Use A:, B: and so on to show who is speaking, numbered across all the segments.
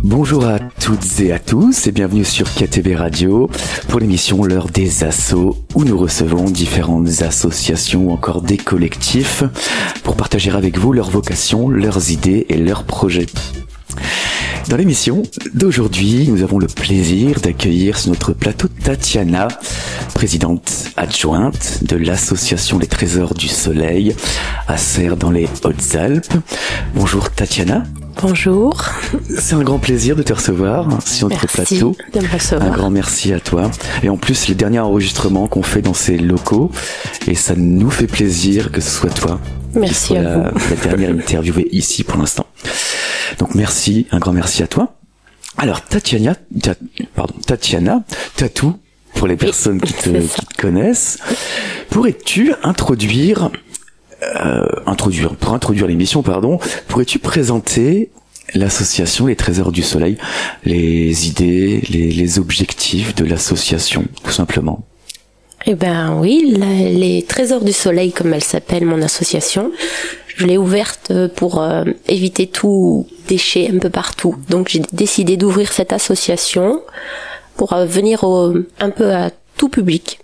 A: Bonjour à toutes et à tous et bienvenue sur KTB Radio pour l'émission L'heure des assos où nous recevons différentes associations ou encore des collectifs pour partager avec vous leurs vocations, leurs idées et leurs projets. Dans l'émission d'aujourd'hui, nous avons le plaisir d'accueillir sur notre plateau Tatiana, présidente adjointe de l'association Les Trésors du Soleil à Serres dans les Hautes-Alpes. Bonjour Tatiana.
B: Bonjour.
A: C'est un grand plaisir de te recevoir sur notre plateau.
B: Merci de me recevoir.
A: Un grand merci à toi. Et en plus, c'est le dernier enregistrement qu'on fait dans ces locaux et ça nous fait plaisir que ce soit toi.
B: Merci à vous.
A: La dernière interviewée ici pour l'instant. Donc merci, un grand merci à toi. Alors Tatiana, Tatou, pour les personnes qui te connaissent, pourrais-tu introduire l'émission, pourrais-tu présenter l'association Les Trésors du Soleil, les idées, les objectifs de l'association, tout simplement?
B: Eh ben oui, les Trésors du Soleil, comme elle s'appelle, mon association, je l'ai ouverte pour éviter tout déchet un peu partout. Donc j'ai décidé d'ouvrir cette association pour venir un peu à tout public.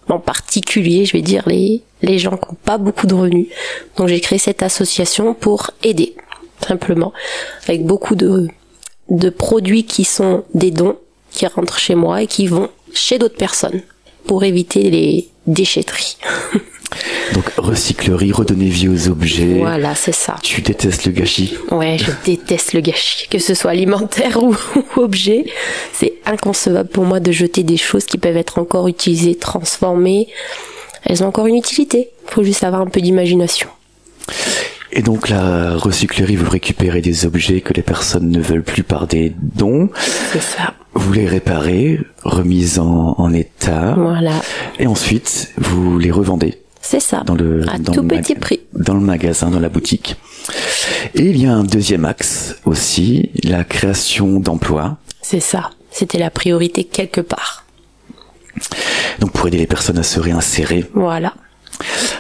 B: En particulier, je vais dire les gens qui n'ont pas beaucoup de revenus. Donc j'ai créé cette association pour aider, simplement, avec beaucoup de produits qui sont des dons, qui rentrent chez moi et qui vont chez d'autres personnes, pour éviter les déchetteries.
A: Donc recyclerie, redonner vie aux objets.
B: Voilà, c'est ça.
A: Tu détestes le gâchis.
B: Ouais, je déteste le gâchis. Que ce soit alimentaire ou objet, c'est inconcevable pour moi de jeter des choses qui peuvent être encore utilisées, transformées. Elles ont encore une utilité. Il faut juste avoir un peu d'imagination.
A: Et donc la recyclerie, vous récupérez des objets que les personnes ne veulent plus par des dons.
B: C'est ça.
A: Vous les réparez, remise en état.
B: Voilà.
A: Et ensuite, vous les revendez.
B: C'est ça. À tout petit prix.
A: Dans le magasin, dans la boutique. Et il y a un deuxième axe aussi, la création d'emplois.
B: C'est ça. C'était la priorité quelque part.
A: Donc pour aider les personnes à se réinsérer.
B: Voilà.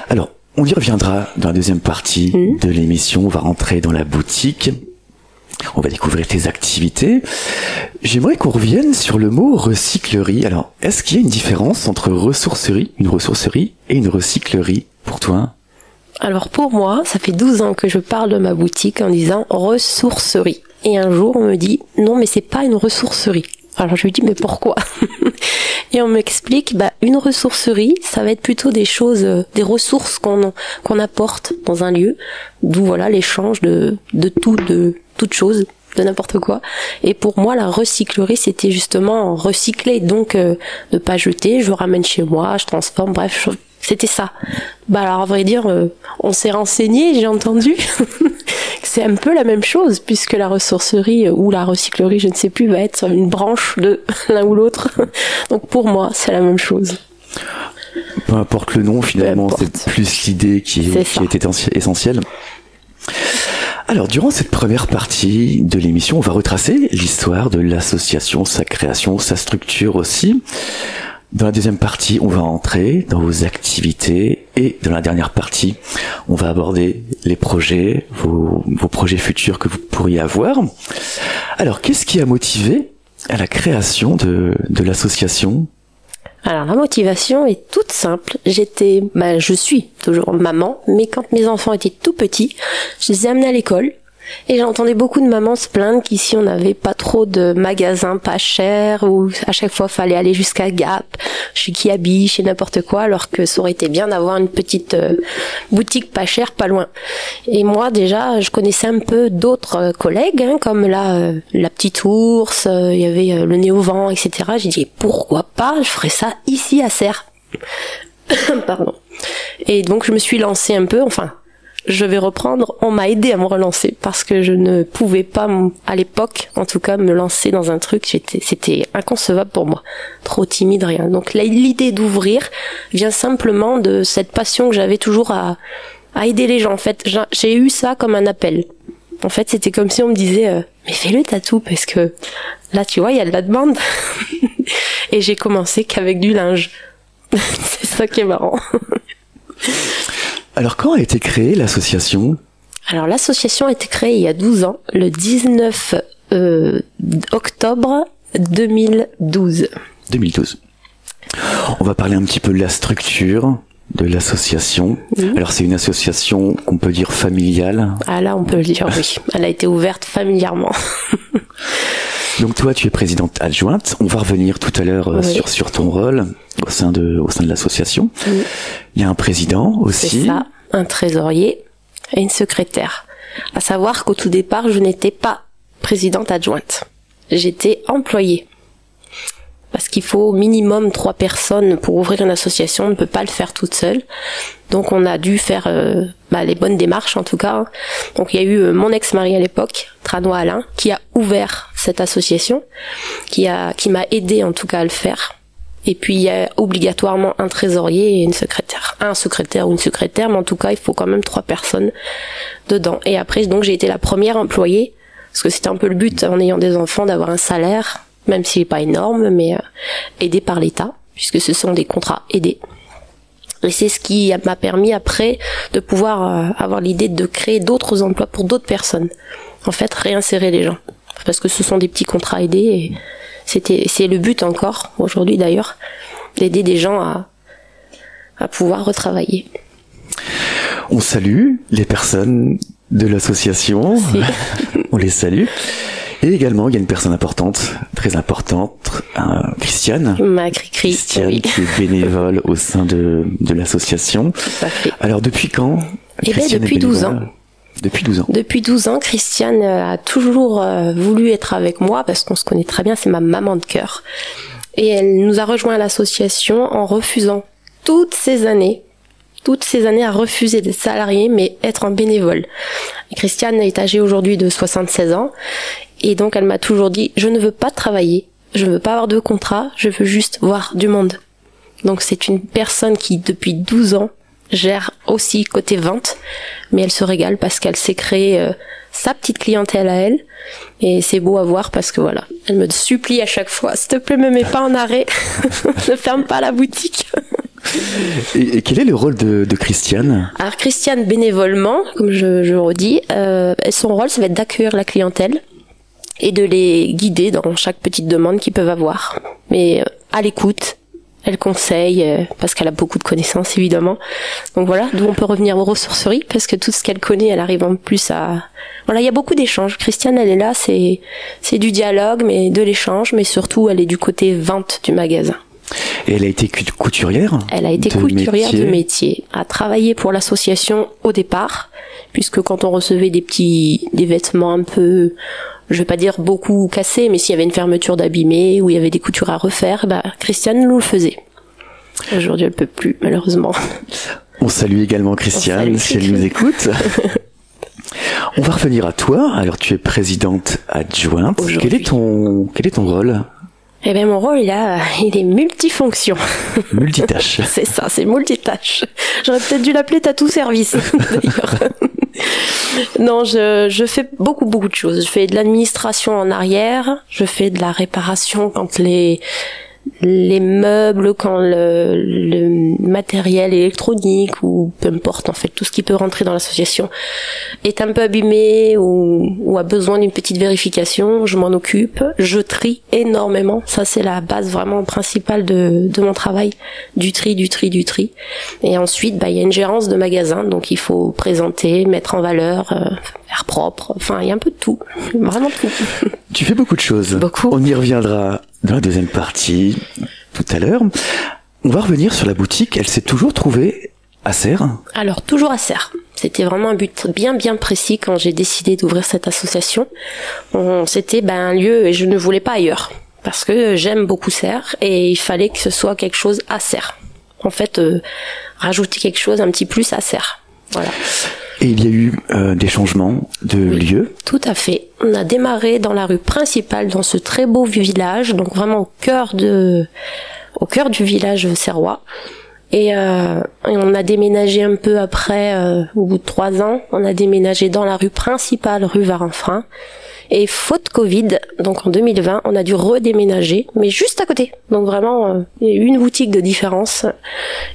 A: Alors, on y reviendra dans la deuxième partie de l'émission. On va rentrer dans la boutique. On va découvrir tes activités. J'aimerais qu'on revienne sur le mot recyclerie. Alors, est-ce qu'il y a une différence entre une ressourcerie et une recyclerie pour toi?
B: Alors pour moi, ça fait 12 ans que je parle de ma boutique en disant ressourcerie. Et un jour, on me dit non, mais c'est pas une ressourcerie. Alors je lui dis mais pourquoi? Et on m'explique une ressourcerie, ça va être plutôt des choses, des ressources qu'on apporte dans un lieu, d'où voilà l'échange de toute chose, de n'importe quoi. Et pour moi la recyclerie c'était justement recycler, donc ne pas jeter, je ramène chez moi, je transforme, bref, c'était ça. Alors à vrai dire, on s'est renseigné, j'ai entendu que c'est un peu la même chose, puisque la ressourcerie ou la recyclerie, je ne sais plus, va être une branche de l'un ou l'autre. Donc pour moi, c'est la même chose.
A: Peu importe le nom, finalement, c'est plus l'idée qui est essentielle. Alors, durant cette première partie de l'émission, on va retracer l'histoire de l'association, sa création, sa structure aussi. Dans la deuxième partie, on va entrer dans vos activités et dans la dernière partie, on va aborder les projets, vos projets futurs que vous pourriez avoir. Alors, qu'est-ce qui a motivé à la création de l'association?
B: Alors, la motivation est toute simple. Je suis toujours maman, mais quand mes enfants étaient tout petits, je les ai amenés à l'école. Et j'entendais beaucoup de mamans se plaindre qu'ici on n'avait pas trop de magasins pas chers, où à chaque fois fallait aller jusqu'à Gap, chez Kiabi, chez n'importe quoi, alors que ça aurait été bien d'avoir une petite boutique pas chère, pas loin. Et moi déjà, je connaissais un peu d'autres collègues, comme la Petite Ours, il y avait le Néo-Vent, etc. J'ai dit pourquoi pas, je ferais ça ici à Serres. Pardon. Et donc je me suis lancée un peu, je vais reprendre, on m'a aidé à me relancer parce que je ne pouvais pas, à l'époque, en tout cas, me lancer dans un truc, c'était inconcevable pour moi. Trop timide, rien. Donc l'idée d'ouvrir vient simplement de cette passion que j'avais toujours à aider les gens. En fait, j'ai eu ça comme un appel. En fait, c'était comme si on me disait mais fais-le Tatou parce que là, tu vois, il y a de la demande. Et j'ai commencé qu'avec du linge. C'est ça qui est marrant.
A: Alors, quand a été créée l'association?
B: Alors, l'association a été créée il y a 12 ans, le 19 octobre 2012.
A: 2012. On va parler un petit peu de la structure de l'association. Alors c'est une association qu'on peut dire familiale.
B: Ah là on peut le dire, oui. Elle a été ouverte familièrement.
A: Donc toi tu es présidente adjointe. On va revenir tout à l'heure sur ton rôle au sein de l'association. Il y a un président aussi.
B: C'est ça, un trésorier et une secrétaire. À savoir qu'au tout départ je n'étais pas présidente adjointe. J'étais employée. Parce qu'il faut au minimum 3 personnes pour ouvrir une association, on ne peut pas le faire toute seule. Donc on a dû faire les bonnes démarches en tout cas. Donc il y a eu mon ex-mari à l'époque, Tranois Alain, qui a ouvert cette association, qui m'a aidé en tout cas à le faire. Et puis il y a obligatoirement un trésorier et une secrétaire. Un secrétaire ou une secrétaire, mais en tout cas il faut quand même 3 personnes dedans. Et après donc j'ai été la première employée, parce que c'était un peu le but en ayant des enfants d'avoir un salaire, même s'il n'est pas énorme, mais aidé par l'État, puisque ce sont des contrats aidés. Et c'est ce qui m'a permis après de pouvoir avoir l'idée de créer d'autres emplois pour d'autres personnes. En fait, réinsérer les gens. Parce que ce sont des petits contrats aidés, et c'est le but encore, aujourd'hui d'ailleurs, d'aider des gens à pouvoir retravailler.
A: On salue les personnes de l'association. On les salue. Et également, il y a une personne importante, très importante, Christiane.
B: Christiane,
A: qui est bénévole au sein de l'association.
B: Tout à fait.
A: Alors, depuis quand
B: depuis 12 ans.
A: Depuis 12 ans.
B: Depuis 12 ans, Christiane a toujours voulu être avec moi, parce qu'on se connaît très bien, c'est ma maman de cœur. Et elle nous a rejoint à l'association en refusant toutes ces années à refuser d'être salariée, mais être en bénévole. Et Christiane est âgée aujourd'hui de 76 ans. Et donc elle m'a toujours dit, je ne veux pas travailler, je ne veux pas avoir de contrat, je veux juste voir du monde. Donc c'est une personne qui depuis 12 ans gère aussi côté vente, mais elle se régale parce qu'elle s'est créée sa petite clientèle à elle. Et c'est beau à voir parce que voilà, elle me supplie à chaque fois, s'il te plaît me mets pas en arrêt, ne ferme pas la boutique.
A: Et quel est le rôle de Christiane ?
B: Alors Christiane, bénévolement, comme je redis, son rôle ça va être d'accueillir la clientèle et de les guider dans chaque petite demande qu'ils peuvent avoir. Mais à l'écoute, elle conseille, parce qu'elle a beaucoup de connaissances évidemment. Donc voilà, d'où on peut revenir aux ressourceries, parce que tout ce qu'elle connaît, elle arrive en plus à... Voilà, il y a beaucoup d'échanges. Christiane, elle est là, c'est du dialogue, mais de l'échange, mais surtout elle est du côté vente du magasin.
A: Et elle a été couturière ?
B: Elle a été couturière de métier, a travaillé pour l'association au départ, puisque quand on recevait des vêtements un peu, je vais pas dire beaucoup cassés, mais s'il y avait une fermeture d'abîmé, ou il y avait des coutures à refaire, Christiane nous le faisait. Aujourd'hui, elle peut plus, malheureusement.
A: On salue également Christiane, si elle nous écoute. On va revenir à toi. Alors, tu es présidente adjointe. Quel est ton rôle ?
B: Eh bien, mon rôle, il est multifonction.
A: Multitâche.
B: C'est ça, c'est multitâche. J'aurais peut-être dû l'appeler tatou service, d'ailleurs. Non, je fais beaucoup de choses. Je fais de l'administration en arrière, je fais de la réparation quand les meubles, quand le matériel électronique ou peu importe en fait, tout ce qui peut rentrer dans l'association est un peu abîmé ou a besoin d'une petite vérification, je m'en occupe. Je trie énormément, ça c'est la base vraiment principale de mon travail, du tri. Et ensuite, il y a une gérance de magasin, donc il faut présenter, mettre en valeur, faire propre, enfin il y a un peu de tout, vraiment tout.
A: Tu fais beaucoup de choses.
B: Beaucoup.
A: On y reviendra dans la deuxième partie tout à l'heure. On va revenir sur la boutique. Elle s'est toujours trouvée à Serres ? Alors,
B: toujours à Serres. C'était vraiment un but bien précis quand j'ai décidé d'ouvrir cette association. C'était un lieu et je ne voulais pas ailleurs. Parce que j'aime beaucoup Serres et il fallait que ce soit quelque chose à Serres. En fait, rajouter quelque chose, un petit plus à Serres. Voilà.
A: Et il y a eu des changements de lieu ?
B: Tout à fait. On a démarré dans la rue principale, dans ce très beau village, donc vraiment au cœur du village serrois. Et on a déménagé un peu après, au bout de 3 ans, on a déménagé dans la rue principale, rue Varenfrin. Et faute Covid, donc en 2020, on a dû redéménager, mais juste à côté. Donc vraiment, il y a eu une boutique de différence.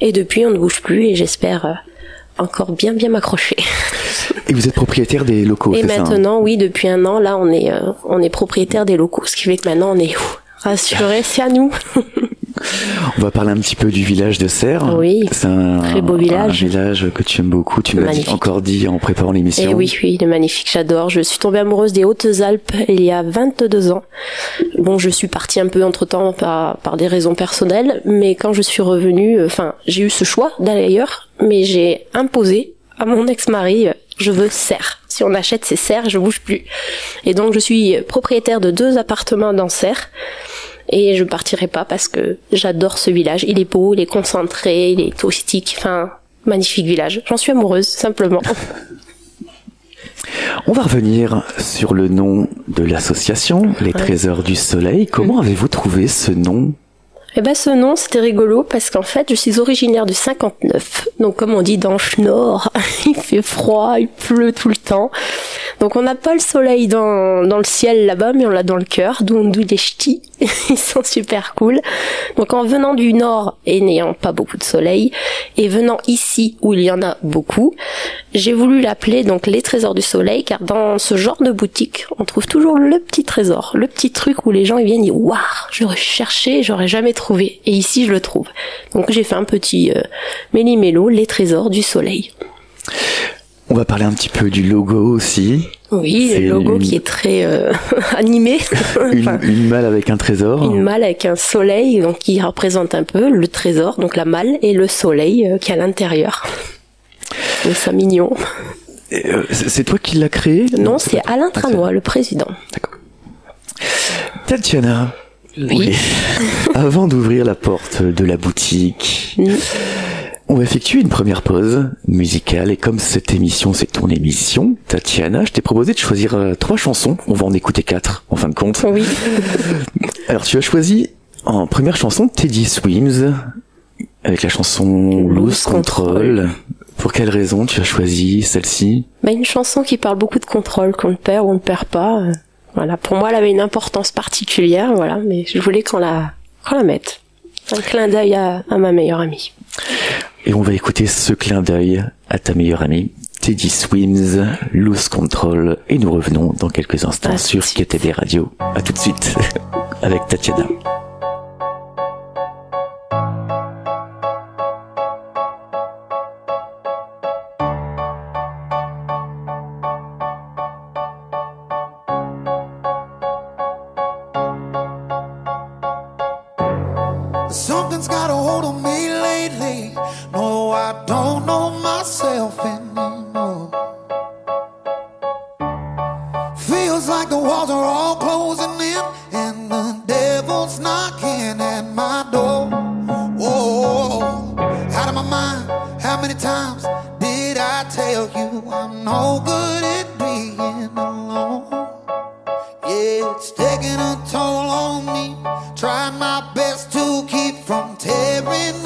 B: Et depuis, on ne bouge plus et j'espère encore bien m'accrocher.
A: Et vous êtes propriétaire des locaux,
B: c'est
A: ça? Et
B: maintenant, oui, depuis un an, là, on est propriétaire des locaux, ce qui fait que maintenant, on est rassurés, c'est à nous.
A: On va parler un petit peu du village de Serres.
B: Oui,
A: c'est un
B: très beau village.
A: Un village que tu aimes beaucoup. Tu m'as encore dit en préparant l'émission.
B: Et oui, il est magnifique, j'adore. Je suis tombée amoureuse des Hautes-Alpes il y a 22 ans. Bon, je suis partie un peu entre-temps par des raisons personnelles, mais quand je suis revenue, j'ai eu ce choix d'aller ailleurs, mais j'ai imposé à mon ex-mari, je veux Serres. Si on achète ces Serres, je bouge plus. Et donc, je suis propriétaire de 2 appartements dans Serres. Et je partirai pas parce que j'adore ce village. Il est beau, il est concentré, il est touristique. Magnifique village. J'en suis amoureuse, simplement.
A: On va revenir sur le nom de l'association, les Trésors du Soleil. Comment avez-vous trouvé ce nom ?
B: Ce nom, c'était rigolo parce qu'en fait, je suis originaire du 59. Donc, comme on dit dans le Nord, il fait froid, il pleut tout le temps. Donc, on n'a pas le soleil dans le ciel là-bas, mais on l'a dans le cœur, d'où les ch'tis. Ils sont super cool. Donc, en venant du Nord et n'ayant pas beaucoup de soleil, et venant ici où il y en a beaucoup, j'ai voulu l'appeler donc les Trésors du Soleil, car dans ce genre de boutique, on trouve toujours le petit trésor, le petit truc où les gens ils viennent et waouh, j'aurais cherché, j'aurais jamais trouvé. Et ici, je le trouve. Donc, j'ai fait un petit méli-mélo, les Trésors du Soleil.
A: On va parler un petit peu du logo aussi.
B: Oui, le logo qui est très animé.
A: Une malle avec un trésor.
B: Une malle avec un soleil, donc qui représente un peu le trésor, donc la malle, et le soleil qui est à l'intérieur. Donc c'est mignon.
A: C'est toi qui l'as créé ?
B: Non, c'est Alain Tranois, le président.
A: D'accord. Tatiana.
B: Oui.
A: Avant d'ouvrir la porte de la boutique, on va effectuer une première pause musicale. Et comme cette émission, c'est ton émission, Tatiana, je t'ai proposé de choisir 3 chansons. On va en écouter 4, en fin de compte.
B: Oui.
A: Alors, tu as choisi en première chanson Teddy Swims, avec la chanson Lose Control. Pour quelle raison tu as choisi celle-ci ?
B: Une chanson qui parle beaucoup de contrôle, qu'on perd ou on ne perd pas. Voilà, pour moi, elle avait une importance particulière, voilà, mais je voulais qu'on la mette. Un clin d'œil à ma meilleure amie.
A: Et on va écouter ce clin d'œil à ta meilleure amie, Teddy Swims, Lose Control, et nous revenons dans quelques instants sur KTB Radio. À tout de suite, avec Tatiana.
C: Something's got a hold on me lately. No, I don't know myself anymore. Feels like the walls are all closing in and the devil's knocking at my door. Oh, out of my mind. How many times did I tell you I'm no good at being alone? Yeah, it's taking a toll on me. Trying my best to keep from tearing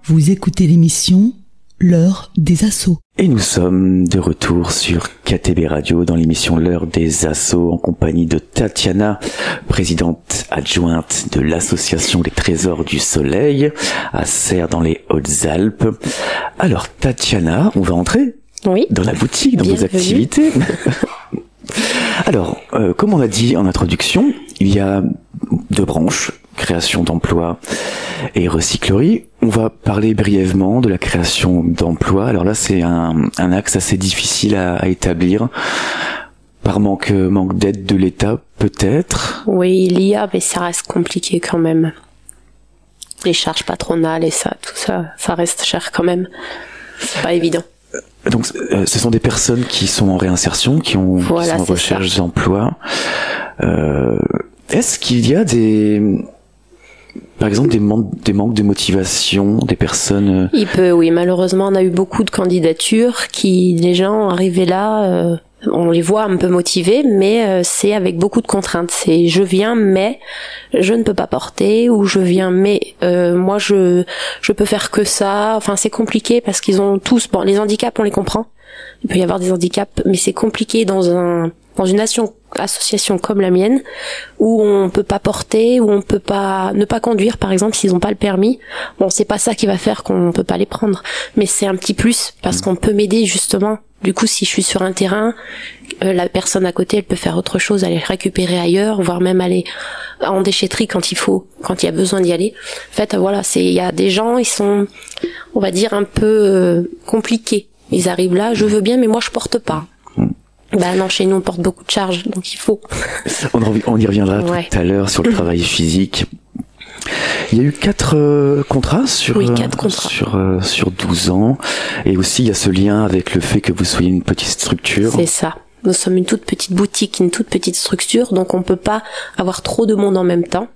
D: Vous écoutez l'émission L'heure des assos.
A: Et nous sommes de retour sur KTB Radio dans l'émission L'heure des assos en compagnie de Tatiana, présidente adjointe de l'association Les Trésors du Soleil à Serres dans les Hautes-Alpes. Alors Tatiana, on va entrer dans la boutique, dans vos activités. Alors, comme on a dit en introduction, il y a 2 branches, création d'emplois et recyclerie. On va parler brièvement de la création d'emplois. Alors là, c'est un axe assez difficile à établir, par manque d'aide de l'État, peut-être.
B: Oui, il y a, mais ça reste compliqué quand même. Les charges patronales et ça, tout ça, ça reste cher quand même. C'est pas évident.
A: Donc, ce sont des personnes qui sont en réinsertion, qui sont en recherche d'emploi. Est-ce qu'il y a par exemple, des manques de motivation, des personnes...
B: Il peut, oui. Malheureusement, on a eu beaucoup de candidatures les gens arrivés là, on les voit un peu motivés, mais c'est avec beaucoup de contraintes. C'est je viens, mais je ne peux pas porter, ou je viens, mais moi je peux faire que ça. Enfin, c'est compliqué parce qu'ils ont tous... Bon, les handicaps, on les comprend. Il peut y avoir des handicaps, mais c'est compliqué dans une association comme la mienne, où on peut pas porter, où on peut pas ne pas conduire, par exemple, s'ils ont pas le permis. Bon, c'est pas ça qui va faire qu'on peut pas les prendre, mais c'est un petit plus parce qu'on peut m'aider justement. Du coup, si je suis sur un terrain, la personne à côté, elle peut faire autre chose, aller récupérer ailleurs, voire même aller en déchetterie quand il y a besoin d'y aller. En fait, voilà, il y a des gens, ils sont, on va dire, un peu compliqués. Ils arrivent là, je veux bien, mais moi je porte pas. Ben non, chez nous on porte beaucoup de charges, donc il faut.
A: On y reviendra tout à l'heure sur le travail physique. Il y a eu 4 contrats sur 12 ans, et aussi il y a ce lien avec le fait que vous soyez une petite structure.
B: C'est ça. Nous sommes une toute petite boutique, une toute petite structure, donc on peut pas avoir trop de monde en même temps.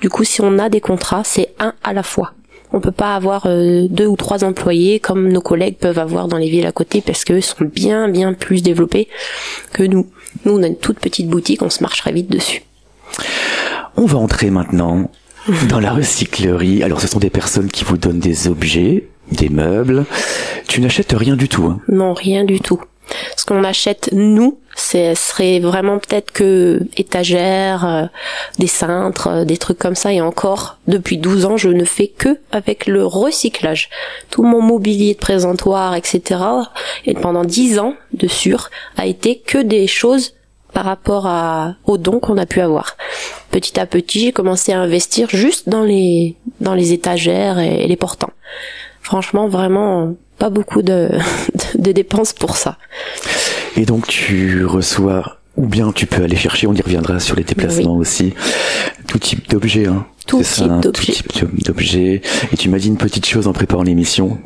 B: Du coup, si on a des contrats, c'est un à la fois. On peut pas avoir 2 ou 3 employés comme nos collègues peuvent avoir dans les villes à côté parce qu'eux sont bien plus développés que nous. Nous, on a une toute petite boutique, on se marcherait vite dessus.
A: On va entrer maintenant dans la recyclerie. Alors, ce sont des personnes qui vous donnent des objets, des meubles. Tu n'achètes rien du tout, hein?
B: Non, rien du tout. Ce qu'on achète, nous, ce serait vraiment peut-être que étagères, des cintres, des trucs comme ça. Et encore, depuis 12 ans, je ne fais que avec le recyclage. Tout mon mobilier de présentoir, etc. Et pendant 10 ans, de sûr, a été que des choses par rapport aux dons qu'on a pu avoir. Petit à petit, j'ai commencé à investir juste dans les étagères et les portants. Franchement, vraiment... pas beaucoup de dépenses pour ça.
A: Et donc tu reçois, ou bien tu peux aller chercher, on y reviendra sur les déplacements aussi, tout type d'objets, hein.
B: Tout type
A: d'objets. Et tu m'as dit une petite chose en préparant l'émission,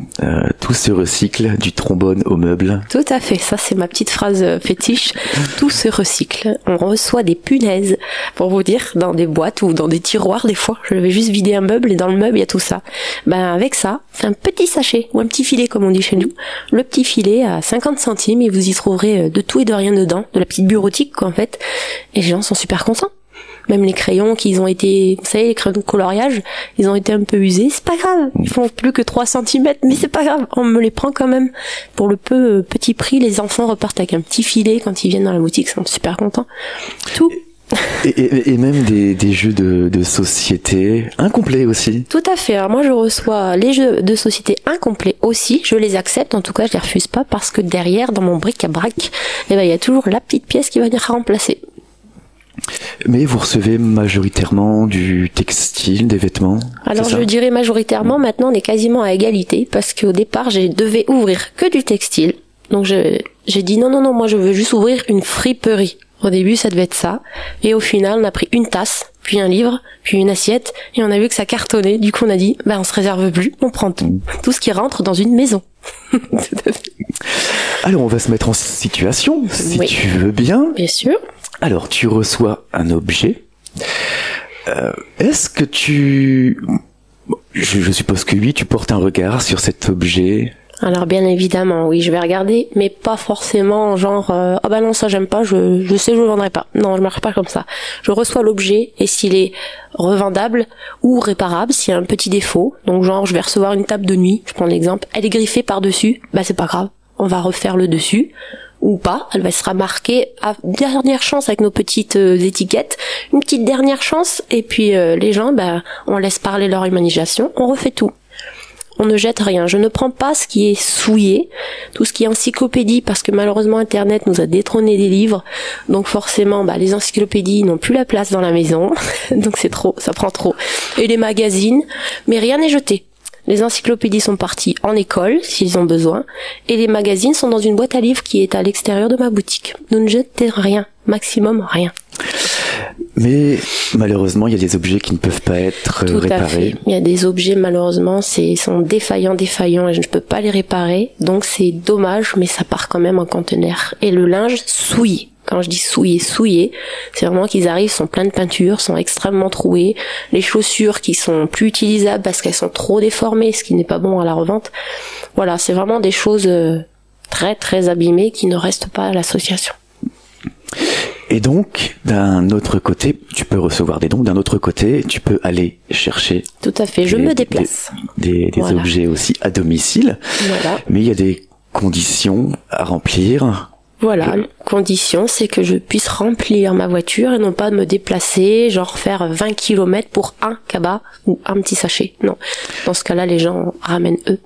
A: tout se recycle, du trombone au meuble.
B: Tout à fait, ça c'est ma petite phrase fétiche. Tout se recycle. On reçoit des punaises, pour vous dire, dans des boîtes ou dans des tiroirs des fois. Je vais juste vider un meuble et dans le meuble il y a tout ça. Ben avec ça, c'est un petit sachet ou un petit filet comme on dit chez nous. Le petit filet à 50 centimes et vous y trouverez de tout et de rien dedans, de la petite bureautique quoi en fait. Et les gens sont super contents. Même les crayons qui ont été, vous savez, les crayons de coloriage, ils ont été un peu usés, c'est pas grave. Ils font plus que 3 cm, mais c'est pas grave. On me les prend quand même. Pour le petit prix, les enfants repartent avec un petit filet quand ils viennent dans la boutique, ils sont super contents. Tout.
A: Et même des jeux de société incomplets aussi.
B: Tout à fait. Alors moi, je reçois les jeux de société incomplets aussi. Je les accepte. En tout cas, je les refuse pas parce que derrière, dans mon bric-à-brac, il y a toujours la petite pièce qui va venir remplacer.
A: Mais vous recevez majoritairement du textile, des vêtements?
B: Alors je dirais majoritairement, maintenant on est quasiment à égalité, parce qu'au départ je devais ouvrir que du textile. Donc j'ai dit non, moi je veux juste ouvrir une friperie. Au début ça devait être ça, et au final on a pris une tasse, puis un livre, puis une assiette, et on a vu que ça cartonnait, du coup on a dit, on se réserve plus, on prend tout ce qui rentre dans une maison.
A: Alors on va se mettre en situation, si tu veux bien.
B: Bien sûr.
A: Alors, tu reçois un objet. Est-ce que je suppose que oui, tu portes un regard sur cet objet.
B: Alors bien évidemment, oui, je vais regarder, mais pas forcément genre ah bah non ça j'aime pas, je sais je le vendrai pas. Non, je marche pas comme ça. Je reçois l'objet et s'il est revendable ou réparable, s'il y a un petit défaut, donc genre je vais recevoir une table de nuit, je prends l'exemple, elle est griffée par-dessus, bah c'est pas grave, on va refaire le dessus. Ou pas, elle sera marquée à dernière chance avec nos petites étiquettes, une petite dernière chance, et puis les gens, on laisse parler leur imagination, on refait tout. On ne jette rien. Je ne prends pas ce qui est souillé, tout ce qui est encyclopédie, parce que malheureusement Internet nous a détrôné des livres, donc forcément les encyclopédies n'ont plus la place dans la maison, donc c'est trop, ça prend trop. Et les magazines, mais rien n'est jeté. Les encyclopédies sont parties en école, s'ils ont besoin, et les magazines sont dans une boîte à livres qui est à l'extérieur de ma boutique. Nous ne jetons rien, maximum rien.
A: Mais malheureusement, il y a des objets qui ne peuvent pas être réparés. Tout à fait.
B: Il y a des objets, malheureusement, sont défaillants, et je ne peux pas les réparer, donc c'est dommage, mais ça part quand même en conteneur. Et le linge souillé. Quand je dis souillé, c'est vraiment qu'ils arrivent, sont pleins de peinture, sont extrêmement troués. Les chaussures qui sont plus utilisables parce qu'elles sont trop déformées, ce qui n'est pas bon à la revente. Voilà, c'est vraiment des choses très très abîmées qui ne restent pas à l'association.
A: Et donc, d'un autre côté, tu peux recevoir des dons, d'un autre côté, tu peux aller chercher...
B: Tout à fait, je me déplace.
A: Des voilà. Objets aussi à domicile.
B: Voilà.
A: Mais il y a des conditions à remplir...
B: Voilà, la condition, c'est que je puisse remplir ma voiture et non pas me déplacer, genre faire 20 km pour un cabas ou un petit sachet. Non. Dans ce cas-là, les gens ramènent eux.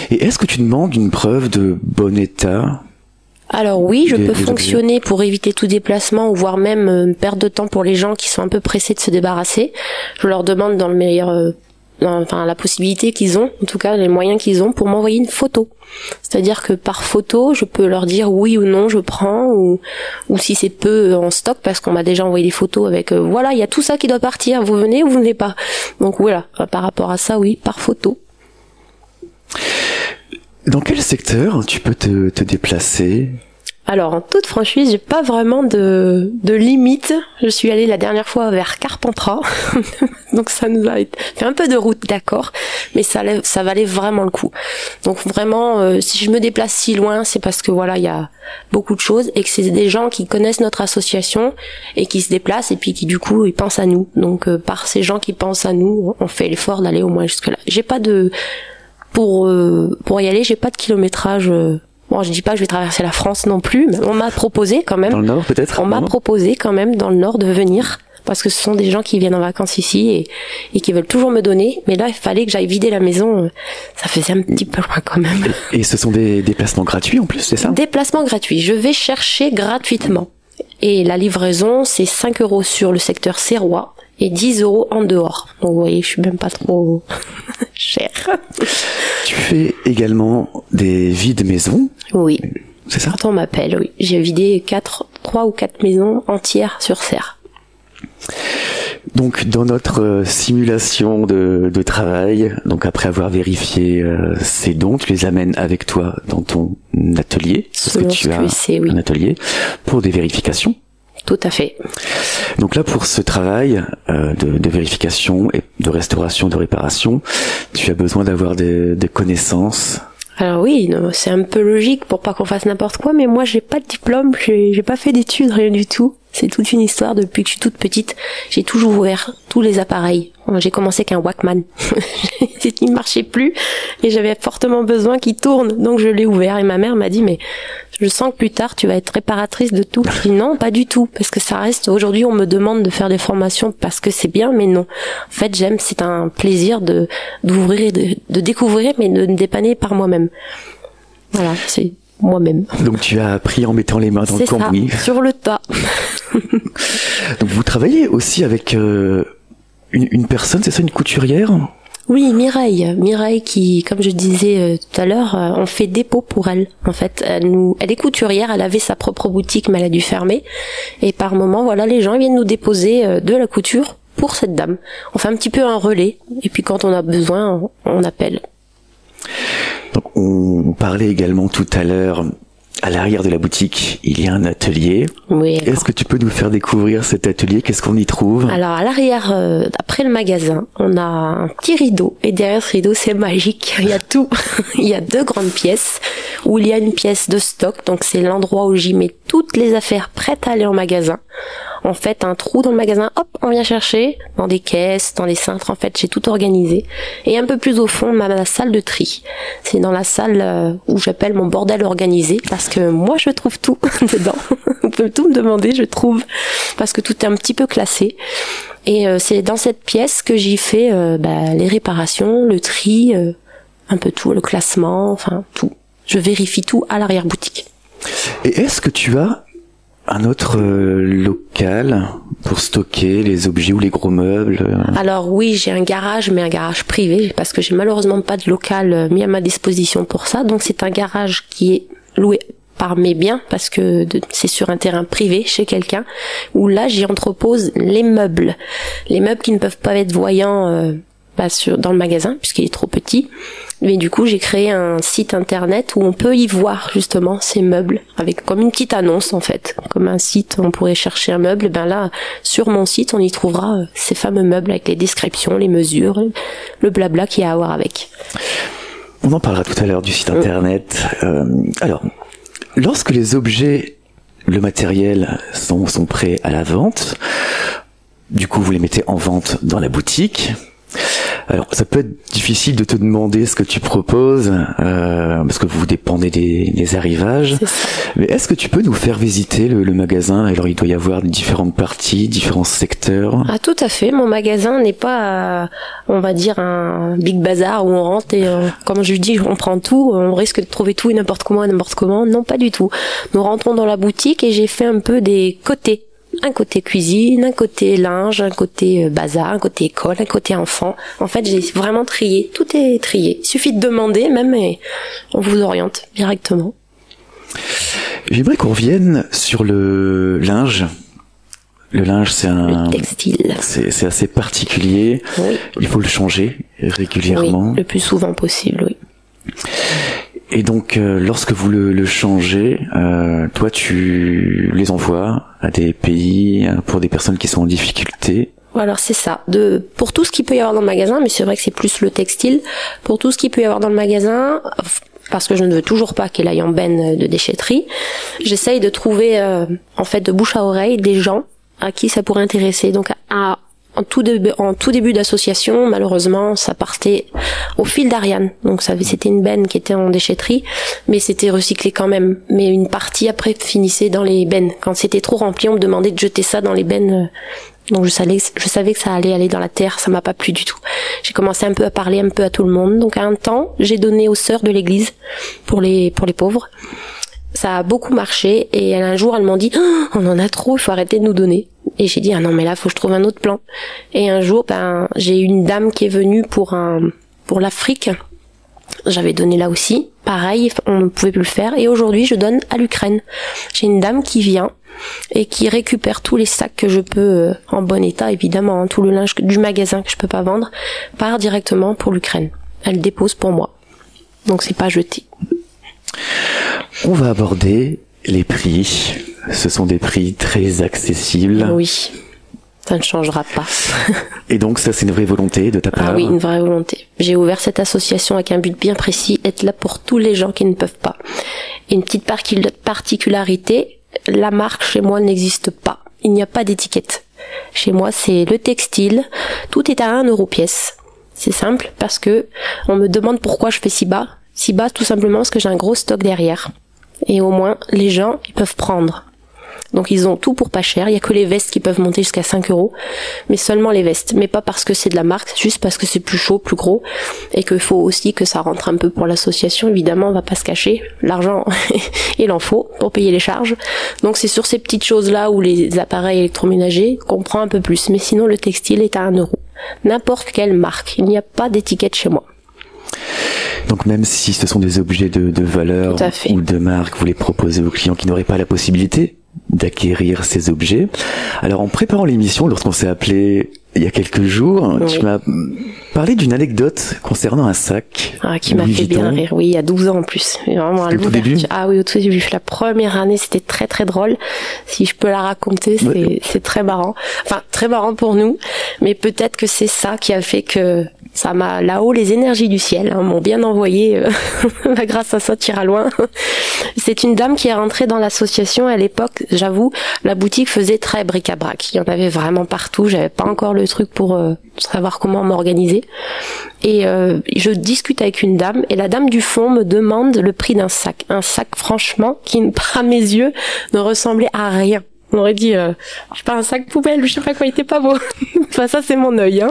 A: Et est-ce que tu demandes une preuve de bon état ?
B: Alors oui, je peux fonctionner pour éviter tout déplacement ou voire même perdre de temps pour les gens qui sont un peu pressés de se débarrasser. Je leur demande dans le meilleur... la possibilité qu'ils ont, en tout cas les moyens qu'ils ont pour m'envoyer une photo. C'est-à-dire que par photo, je peux leur dire oui ou non, je prends, ou si c'est peu en stock, parce qu'on m'a déjà envoyé des photos avec voilà, il y a tout ça qui doit partir, vous venez ou vous venez pas. Donc voilà, par rapport à ça, oui, par photo.
A: Dans quel secteur tu peux te déplacer ?
B: Alors, en toute franchise, j'ai pas vraiment de limite. Je suis allée la dernière fois vers Carpentras. Donc ça nous a fait un peu de route, d'accord, mais ça valait vraiment le coup. Donc vraiment, si je me déplace si loin, c'est parce que voilà, il y a beaucoup de choses et que c'est des gens qui connaissent notre association et qui se déplacent et puis qui du coup, ils pensent à nous. Donc par ces gens qui pensent à nous, on fait l'effort d'aller au moins jusque là. J'ai pas de... Pour y aller, j'ai pas de kilométrage... Bon, je dis pas que je vais traverser la France non plus, mais on m'a proposé quand même.
A: Dans le Nord, peut-être?
B: On m'a proposé quand même dans le Nord de venir, parce que ce sont des gens qui viennent en vacances ici et qui veulent toujours me donner. Mais là, il fallait que j'aille vider la maison. Ça faisait un petit peu loin quand même.
A: Et ce sont des déplacements gratuits en plus, c'est ça?
B: Déplacements gratuits. Je vais chercher gratuitement. Et la livraison, c'est 5 € sur le secteur Serrois et 10 € en dehors. Donc vous voyez, je suis même pas trop cher.
A: Tu fais également des vides maisons.
B: Oui.
A: C'est ça?
B: Quand on m'appelle, oui. J'ai vidé 3 ou 4 maisons entières sur Serre.
A: Donc dans notre simulation de travail, donc après avoir vérifié ces dons, tu les amènes avec toi dans ton atelier, parce que tu as un atelier pour des vérifications.
B: Tout à fait.
A: Donc là, pour ce travail de vérification et de restauration, de réparation, tu as besoin d'avoir des connaissances.
B: Alors oui, c'est un peu logique pour pas qu'on fasse n'importe quoi, mais moi j'ai pas de diplôme, j'ai pas fait d'études, rien du tout. C'est toute une histoire depuis que je suis toute petite. J'ai toujours ouvert tous les appareils. J'ai commencé avec un Walkman. Il marchait plus et j'avais fortement besoin qu'il tourne. Donc je l'ai ouvert et ma mère m'a dit mais je sens que plus tard tu vas être réparatrice de tout. Je dis non, pas du tout, parce que ça reste, aujourd'hui on me demande de faire des formations parce que c'est bien, mais non. En fait j'aime, c'est un plaisir d'ouvrir, de découvrir, mais de me dépanner par moi-même. Voilà, c'est moi-même.
A: Donc tu as appris en mettant les mains dans le cambouis.
B: C'est ça, sur le tas.
A: Donc vous travaillez aussi avec une personne, c'est ça, une couturière?
B: Oui, Mireille qui, comme je disais tout à l'heure, on fait dépôt pour elle. En fait, elle est couturière, elle avait sa propre boutique, mais elle a dû fermer. Et par moment, voilà, les gens viennent nous déposer de la couture pour cette dame. On fait un petit peu un relais, et puis quand on a besoin, on appelle.
A: Donc on parlait également tout à l'heure À l'arrière de la boutique, il y a un atelier.
B: Oui.
A: Est-ce que tu peux nous faire découvrir cet atelier? Qu'est-ce qu'on y trouve?
B: Alors, à l'arrière, après le magasin, on a un petit rideau. Et derrière ce rideau, c'est magique. Il y a tout. Il y a 2 grandes pièces où il y a une pièce de stock. Donc, c'est l'endroit où j'y mets toutes les affaires prêtes à aller en magasin. En fait, un trou dans le magasin, hop, on vient chercher dans des caisses, dans des cintres. En fait, j'ai tout organisé. Et un peu plus au fond, ma salle de tri. C'est dans la salle où j'appelle mon bordel organisé, parce que moi, je trouve tout dedans. On peut tout me demander, je trouve, parce que tout est un petit peu classé. Et c'est dans cette pièce que j'y fais les réparations, le tri, un peu tout, le classement, enfin tout. Je vérifie tout à l'arrière-boutique.
A: Et est-ce que tu as un autre local pour stocker les objets ou les gros meubles?
B: Alors oui, j'ai un garage, mais un garage privé, parce que j'ai malheureusement pas de local mis à ma disposition pour ça. Donc c'est un garage qui est loué par mes biens, parce que c'est sur un terrain privé chez quelqu'un, où là j'y entrepose les meubles qui ne peuvent pas être voyants dans le magasin puisqu'il est trop petit. Mais du coup, j'ai créé un site internet où on peut y voir justement ces meubles, avec comme une petite annonce en fait, comme un site où on pourrait chercher un meuble. Ben là, sur mon site, on y trouvera ces fameux meubles avec les descriptions, les mesures, le blabla qu'il y a à voir avec.
A: On en parlera tout à l'heure du site internet. Alors, lorsque les objets, le matériel sont prêts à la vente, du coup, vous les mettez en vente dans la boutique. Alors, ça peut être difficile de te demander ce que tu proposes, parce que vous dépendez des arrivages. Mais est-ce que tu peux nous faire visiter le magasin? Alors, il doit y avoir différentes parties, différents secteurs.
B: Ah, tout à fait. Mon magasin n'est pas, on va dire, un big bazar où on rentre et, comme je dis, on prend tout. On risque de trouver tout et n'importe comment. Non, pas du tout. Nous rentrons dans la boutique et j'ai fait un peu des côtés. Un côté cuisine, un côté linge, un côté bazar, un côté école, un côté enfant. En fait, j'ai vraiment trié. Tout est trié. Il suffit de demander même et on vous oriente directement.
A: J'aimerais qu'on revienne sur le linge. Le linge, c'est
B: le textile.
A: C'est assez particulier.
B: Oui.
A: Il faut le changer régulièrement.
B: Oui, le plus souvent possible, oui.
A: Et donc, lorsque vous le changez, toi, tu les envoies à des pays pour des personnes qui sont en difficulté.
B: Alors c'est ça. Pour tout ce qu'il peut y avoir dans le magasin, mais c'est vrai que c'est plus le textile. Pour tout ce qu'il peut y avoir dans le magasin, parce que je ne veux toujours pas qu'elle aille en benne de déchetterie, j'essaye de trouver, en fait, de bouche à oreille, des gens à qui ça pourrait intéresser. Donc en tout début d'association, malheureusement, ça partait au fil d'Ariane. Donc c'était une benne qui était en déchetterie, mais c'était recyclé quand même. Mais une partie après finissait dans les bennes. Quand c'était trop rempli, on me demandait de jeter ça dans les bennes. Donc je savais que ça allait aller dans la terre, ça m'a pas plu du tout. J'ai commencé un peu à parler un peu à tout le monde. Donc à un temps, j'ai donné aux sœurs de l'église pour les pauvres. Ça a beaucoup marché et un jour elles m'ont dit on en a trop, il faut arrêter de nous donner. Et j'ai dit ah non mais là faut que je trouve un autre plan. Et un jour j'ai eu une dame qui est venue pour l'Afrique. J'avais donné là aussi, pareil, on ne pouvait plus le faire et aujourd'hui je donne à l'Ukraine. J'ai une dame qui vient et qui récupère tous les sacs que je peux en bon état évidemment, tout le linge du magasin que je peux pas vendre part directement pour l'Ukraine. Elle dépose pour moi. Donc c'est pas jeté.
A: On va aborder les prix. Ce sont des prix très accessibles.
B: Oui, ça ne changera pas.
A: Et donc ça, c'est une vraie volonté de ta part?
B: Ah oui, une vraie volonté. J'ai ouvert cette association avec un but bien précis, être là pour tous les gens qui ne peuvent pas. Et une petite particularité, la marque chez moi n'existe pas. Il n'y a pas d'étiquette. Chez moi, c'est le textile. Tout est à 1 € pièce. C'est simple parce que on me demande pourquoi je fais si bas. Si bas, tout simplement parce que j'ai un gros stock derrière. Et au moins, les gens, ils peuvent prendre. Donc ils ont tout pour pas cher. Il y a que les vestes qui peuvent monter jusqu'à 5 €. Mais seulement les vestes. Mais pas parce que c'est de la marque, juste parce que c'est plus chaud, plus gros. Et qu'il faut aussi que ça rentre un peu pour l'association. Évidemment, on va pas se cacher. L'argent, il en faut pour payer les charges. Donc c'est sur ces petites choses-là où les appareils électroménagers qu'on prend un peu plus. Mais sinon, le textile est à 1 €. N'importe quelle marque. Il n'y a pas d'étiquette chez moi.
A: Donc même si ce sont des objets de valeur ou de marque, vous les proposez aux clients qui n'auraient pas la possibilité d'acquérir ces objets. Alors en préparant l'émission, lorsqu'on s'est appelé il y a quelques jours, tu m'as parler d'une anecdote concernant un sac.
B: Qui m'a fait bien rire. Oui, il y a 12 ans en plus. Vraiment
A: au tout début.
B: Ah oui, au tout début. La première année, c'était très très drôle. Si je peux la raconter, c'est très marrant. Enfin, très marrant pour nous. Mais peut-être que c'est ça qui a fait que ça m'a, là-haut, les énergies du ciel m'ont bien envoyé, grâce à ça, tire à loin. C'est une dame qui est rentrée dans l'association à l'époque, j'avoue, la boutique faisait très bric-à-brac. Il y en avait vraiment partout, j'avais pas encore le truc pour savoir comment m'organiser. Et je discute avec une dame, et la dame du fond me demande le prix d'un sac. Un sac, franchement, qui, à mes yeux, ne ressemblait à rien. On aurait dit, je sais pas, un sac poubelle, je sais pas quoi, il était pas beau. Enfin, ça, c'est mon œil,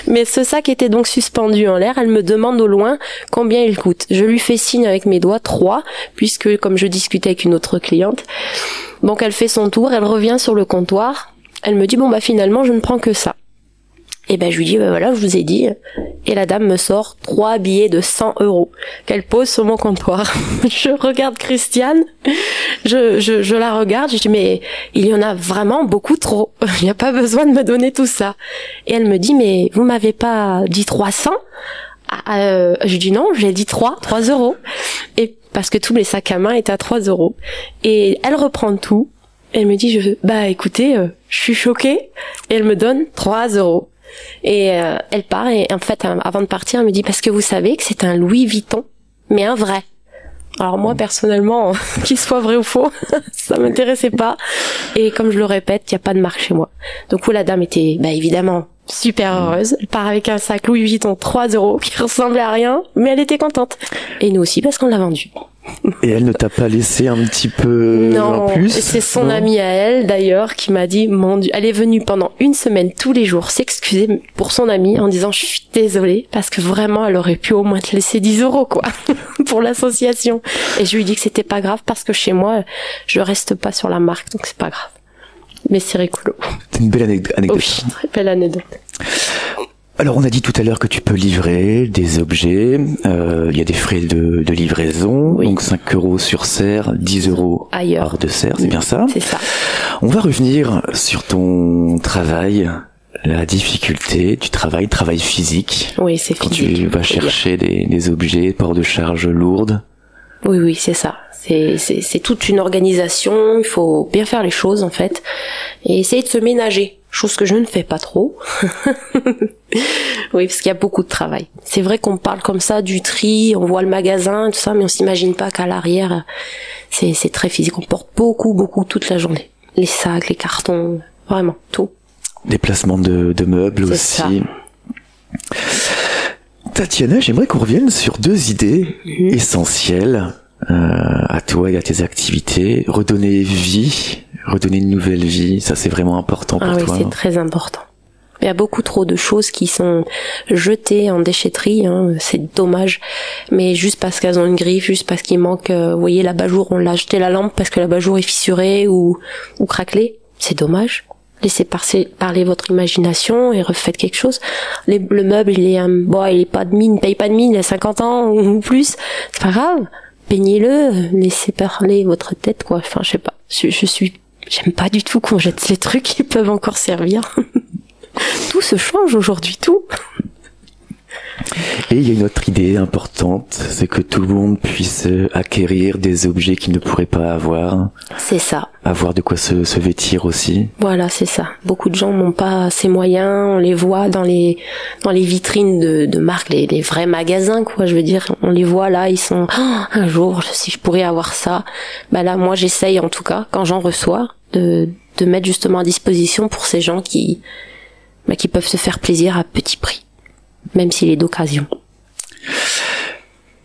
B: Mais ce sac était donc suspendu en l'air. Elle me demande au loin combien il coûte. Je lui fais signe avec mes doigts, 3, puisque, comme je discutais avec une autre cliente. Donc, elle fait son tour, elle revient sur le comptoir. Elle me dit, bon, finalement, je ne prends que ça. Et je lui dis, voilà, je vous ai dit. Et la dame me sort 3 billets de 100 € qu'elle pose sur mon comptoir. Je regarde Christiane, je la regarde, je dis, mais il y en a vraiment beaucoup trop. Il n'y a pas besoin de me donner tout ça. Et elle me dit, mais vous m'avez pas dit 300? Je dis non, j'ai dit 3 €. Et parce que tous les sacs à main étaient à 3 €. Et elle reprend tout. Elle me dit, écoutez, je suis choquée. Et elle me donne 3 €. Et elle part, et en fait, avant de partir, elle me dit, parce que vous savez que c'est un Louis Vuitton, mais un vrai. Alors moi, personnellement, qu'il soit vrai ou faux, ça m'intéressait pas. Et comme je le répète, il n'y a pas de marque chez moi. Donc la dame était, évidemment, super heureuse. Elle part avec un sac Louis Vuitton 3 € qui ressemblait à rien, mais elle était contente. Et nous aussi, parce qu'on l'a vendu.
A: Et elle ne t'a pas laissé un petit peu en plus?
B: Non, c'est son amie à elle d'ailleurs qui m'a dit, mon Dieu, elle est venue pendant 1 semaine tous les jours s'excuser pour son amie en disant, je suis désolée parce que vraiment elle aurait pu au moins te laisser 10 € quoi pour l'association. Et je lui dis que c'était pas grave parce que chez moi je reste pas sur la marque, donc c'est pas grave. Mais c'est rigolo.
A: C'est une belle anecdote.
B: Oui, très belle anecdote.
A: Alors, on a dit tout à l'heure que tu peux livrer des objets. Il y a des frais de livraison. Oui. Donc 5 € sur serre, 10 € hors de serre. C'est bien ça?
B: C'est ça.
A: On va revenir sur ton travail, la difficulté du travail physique.
B: Oui, c'est physique.
A: Quand tu vas chercher des objets, port de charge lourdes.
B: Oui, c'est ça. C'est toute une organisation. Il faut bien faire les choses, en fait. Et essayer de se ménager. Chose que je ne fais pas trop. Oui, parce qu'il y a beaucoup de travail. C'est vrai qu'on parle comme ça du tri, on voit le magasin, tout ça, mais on s'imagine pas qu'à l'arrière, c'est très physique. On porte beaucoup toute la journée. Les sacs, les cartons, vraiment, tout.
A: Déplacement de meubles aussi. Ça. Tatiana, j'aimerais qu'on revienne sur 2 idées essentielles à toi et à tes activités. Redonner une nouvelle vie, ça c'est vraiment important pour toi.
B: Ah oui, c'est très important. Il y a beaucoup trop de choses qui sont jetées en déchetterie, c'est dommage. Mais juste parce qu'elles ont une griffe, juste parce qu'il manque, vous voyez, l'abat-jour, on l'a jeté la lampe parce que l'abat-jour est fissuré ou craquelé, c'est dommage. Laissez parler votre imagination et refaites quelque chose. Le meuble, il est pas de mine, paye pas de mine, il a 50 ans ou plus, c'est pas grave. Peignez-le, laissez parler votre tête, quoi. Enfin, je sais pas. J'aime pas du tout qu'on jette ces trucs qui peuvent encore servir. Tout se change aujourd'hui, tout.
A: Et il y a une autre idée importante, c'est que tout le monde puisse acquérir des objets qu'il ne pourrait pas avoir.
B: C'est ça.
A: Avoir de quoi se vêtir aussi.
B: Voilà, c'est ça. Beaucoup de gens n'ont pas ces moyens, on les voit dans les vitrines de marques, les vrais magasins, quoi, je veux dire. On les voit là, ils sont, un jour, si je pourrais avoir ça. Là, moi, j'essaye, en tout cas, quand j'en reçois, de mettre justement à disposition pour ces gens qui peuvent se faire plaisir à petit prix. Même s'il est d'occasion.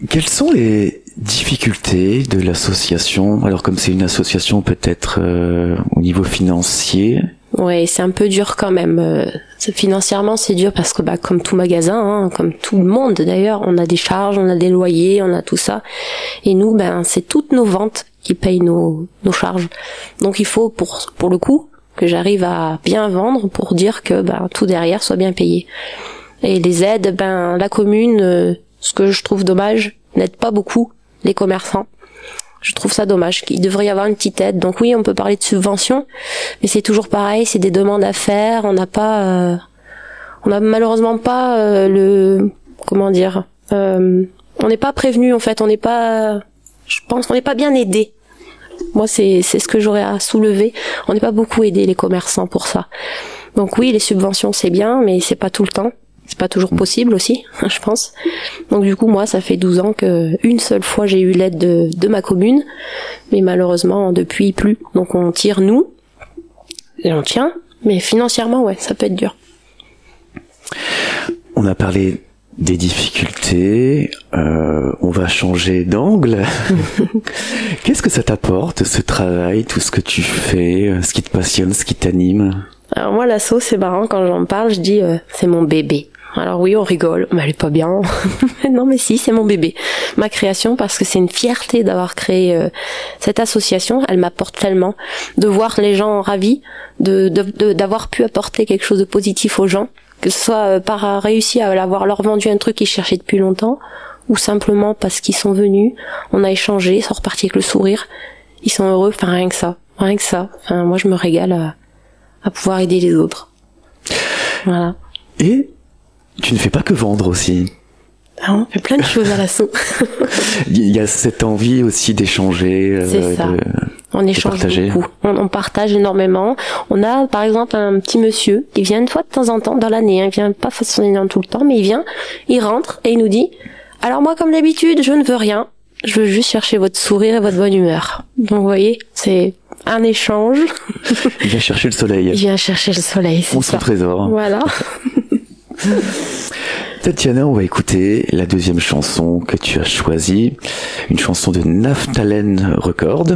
A: Quelles sont les difficultés de l'association? Alors comme c'est une association peut-être au niveau financier.
B: Ouais, c'est un peu dur quand même. Financièrement, c'est dur parce que comme tout magasin, comme tout le monde d'ailleurs, on a des charges, on a des loyers, on a tout ça. Et nous, c'est toutes nos ventes qui payent nos charges. Donc il faut pour le coup que j'arrive à bien vendre pour dire que tout derrière soit bien payé. Et les aides, la commune, ce que je trouve dommage, n'aide pas beaucoup les commerçants. Je trouve ça dommage, qu'il devrait y avoir une petite aide. Donc oui, on peut parler de subventions, mais c'est toujours pareil, c'est des demandes à faire, on n'a pas On n'a malheureusement pas on n'est pas prévenu en fait, je pense qu'on n'est pas bien aidé. Moi c'est ce que j'aurais à soulever. On n'est pas beaucoup aidé les commerçants pour ça. Donc oui, les subventions c'est bien, mais c'est pas tout le temps. C'est pas toujours possible aussi, je pense. Donc du coup, moi, ça fait 12 ans que une seule fois j'ai eu l'aide de ma commune, mais malheureusement depuis plus. Donc on tire nous, et on tient, mais financièrement, ouais, ça peut être dur.
A: On a parlé des difficultés, on va changer d'angle. Qu'est-ce que ça t'apporte, ce travail, tout ce que tu fais, ce qui te passionne, ce qui t'anime?
B: Alors moi, l'asso, c'est marrant, quand j'en parle, je dis c'est mon bébé. Alors oui, on rigole, mais elle est pas bien. Non mais si, c'est mon bébé. Ma création, parce que c'est une fierté d'avoir créé cette association. Elle m'apporte tellement. De voir les gens ravis, d'avoir pu apporter quelque chose de positif aux gens, que ce soit par réussi à leur vendu un truc qu'ils cherchaient depuis longtemps, ou simplement parce qu'ils sont venus, on a échangé, ils sont repartis avec le sourire, ils sont heureux, enfin rien que ça. Enfin, moi je me régale à pouvoir aider les autres. Voilà.
A: Et tu ne fais pas que vendre aussi.
B: Ah, on fait plein de choses à l'asso.
A: Il y a cette envie aussi d'échanger.
B: C'est ça. On échange beaucoup. On partage énormément. On a par exemple un petit monsieur qui vient une fois de temps en temps dans l'année. Il vient pas forcément tout le temps, mais il vient, il rentre et il nous dit « Alors moi, comme d'habitude, je ne veux rien. Je veux juste chercher votre sourire et votre bonne humeur. » Donc vous voyez, c'est un échange.
A: Il vient chercher le soleil.
B: Il vient chercher le soleil, c'est ça.
A: Son trésor.
B: Voilà.
A: Tatiana, on va écouter la deuxième chanson que tu as choisie, une chanson de Naftalen Records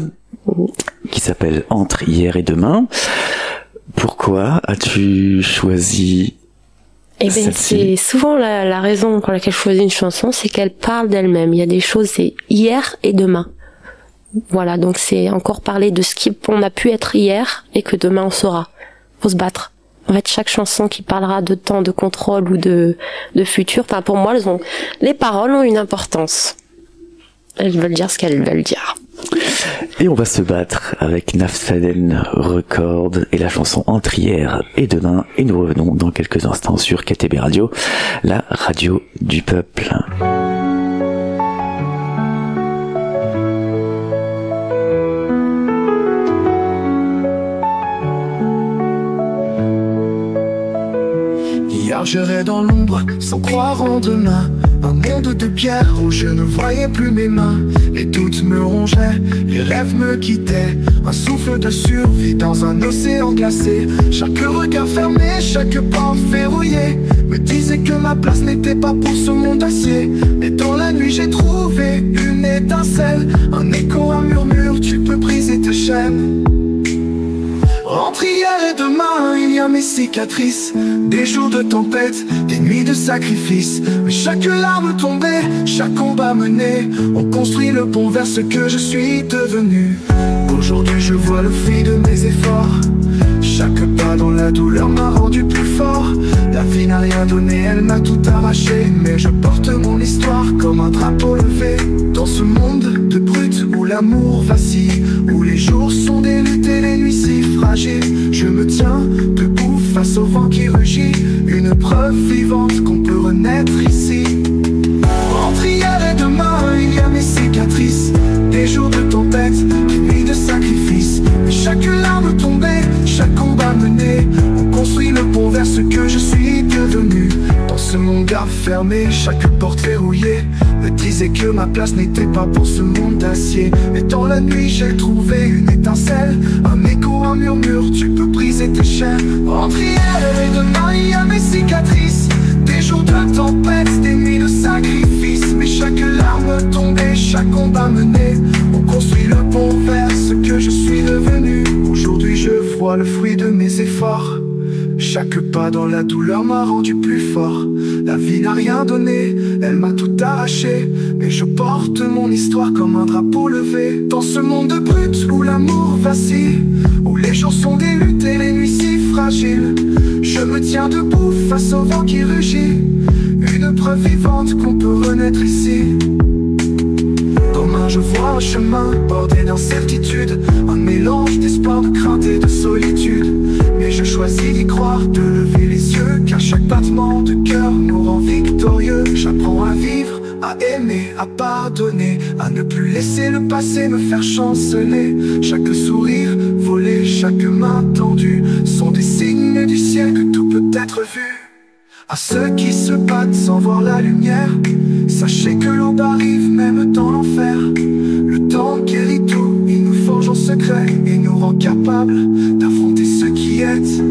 A: qui s'appelle Entre hier et demain. Pourquoi as-tu choisi celle-ci?
B: C'est souvent la raison pour laquelle je choisis une chanson, c'est qu'elle parle d'elle-même. Il y a des choses, c'est hier et demain. Voilà, donc c'est encore parler de ce qu'on a pu être hier et que demain on sera. Faut se battre. En fait, chaque chanson qui parlera de temps de contrôle ou de futur, enfin pour moi, les paroles ont une importance. Elles veulent dire ce qu'elles veulent dire.
A: Et on va se battre avec Naftalen Records et la chanson Entre hier et demain. Et nous revenons dans quelques instants sur KTB Radio, la radio du peuple.
C: Marcherai dans l'ombre sans croire en demain. Un monde de pierre où je ne voyais plus mes mains. Les doutes me rongeaient, les rêves me quittaient. Un souffle de survie dans un océan glacé. Chaque regard fermé, chaque porte verrouillée me disait que ma place n'était pas pour ce monde d'acier. Mais dans la nuit j'ai trouvé une étincelle, un écho, un murmure, tu peux briser tes chaînes. Entre hier et demain, il y a mes cicatrices. Des jours de tempête, des nuits de sacrifice. Mais chaque larme tombée, chaque combat mené, on construit le pont vers ce que je suis devenu. Aujourd'hui je vois le fruit de mes efforts. Chaque pas dans la douleur m'a rendu plus fort. La vie n'a rien donné, elle m'a tout arraché. Mais je porte mon histoire comme un drapeau levé. Dans ce monde de brutes où l'amour vacille, où les jours sont des luttes et les nuits si fragiles, je me tiens debout face au vent qui rugit. Une preuve vivante qu'on peut renaître ici. Entre hier et demain, il y a mes cicatrices. Des jours de tempête, des nuits de sacrifice. Mais chaque larme tombée, chaque combat mené, on construit le pont vers ce que je suis devenu. Dans ce monde fermé, chaque porte verrouillée me disait que ma place n'était pas pour ce monde d'acier. Mais dans la nuit j'ai trouvé une étincelle, un écho, un murmure, tu peux briser tes chaînes. Entre hier et demain, il y a mes cicatrices. Des jours de tempête, des nuits de sacrifice. Mais chaque larme tombée, chaque combat mené, on construit le pont vers ce que je suis devenu. Aujourd'hui je vois le fruit de mes efforts. Chaque pas dans la douleur m'a rendu plus fort. La vie n'a rien donné, elle m'a tout arraché. Mais je porte mon histoire comme un drapeau levé. Dans ce monde brut où l'amour vacille, où les jours sont des luttes et les nuits si fragiles, je me tiens debout face au vent qui rugit. Une preuve vivante qu'on peut renaître ici. Demain je vois un chemin bordé d'incertitude, un mélange d'espoir, de crainte et de solitude. Mais je choisis d'y croire, de lever les yeux, car chaque battement de cœur nous rend victorieux. J'apprends à vivre, à aimer, à pardonner, à ne plus laisser le passé me faire chanceler. Chaque sourire volé, chaque main tendue sont des signes du ciel que tout peut être vu. À ceux qui se battent sans voir la lumière, sachez que l'aube arrive même dans l'enfer. Le temps guérit tout, il nous forge en secret et nous rend capables d'affronter ce qui est.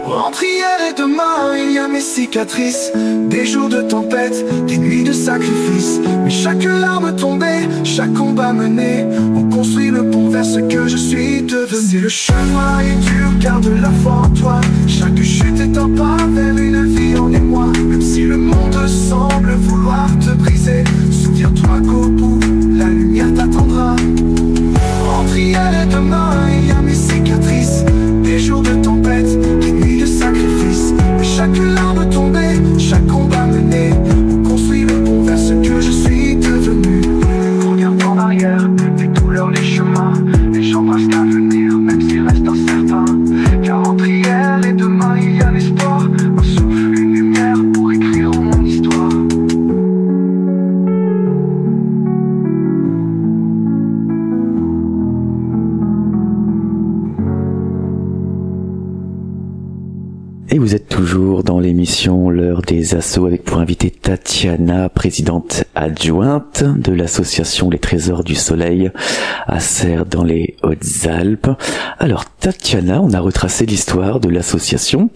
C: Entre hier et demain, il y a mes cicatrices, des jours de tempête, des nuits de sacrifice. Mais chaque larme tombée, chaque combat mené, on construit le pont vers ce que je suis devenu. Si le chemin est dur, garde la foi en toi. Chaque chute est un pas vers une vie en émoi. Même si le monde semble vouloir te briser, souviens-toi qu'au bout, la lumière t'attendra. Entre hier et demain, il y a mes cicatrices, des jours de tempête, des nuits de sacrifice. Mais chaque larme tombée, chaque combat mené, on construit le pont vers ce que je suis devenu. Regarde en arrière, les douleurs, les chemins, les gens restent à venir, même s'ils restent incertains. Car entre hier et demain, il y a l'espoir, un souffle, une lumière pour écrire mon histoire.
A: Et vous êtes toujours dans l'émission L'heure des assos avec pour invité Tatiana, présidente adjointe de l'association Les Trésors du Soleil à Serres dans les Hautes-Alpes. Alors Tatiana, on a retracé l'histoire de l'association,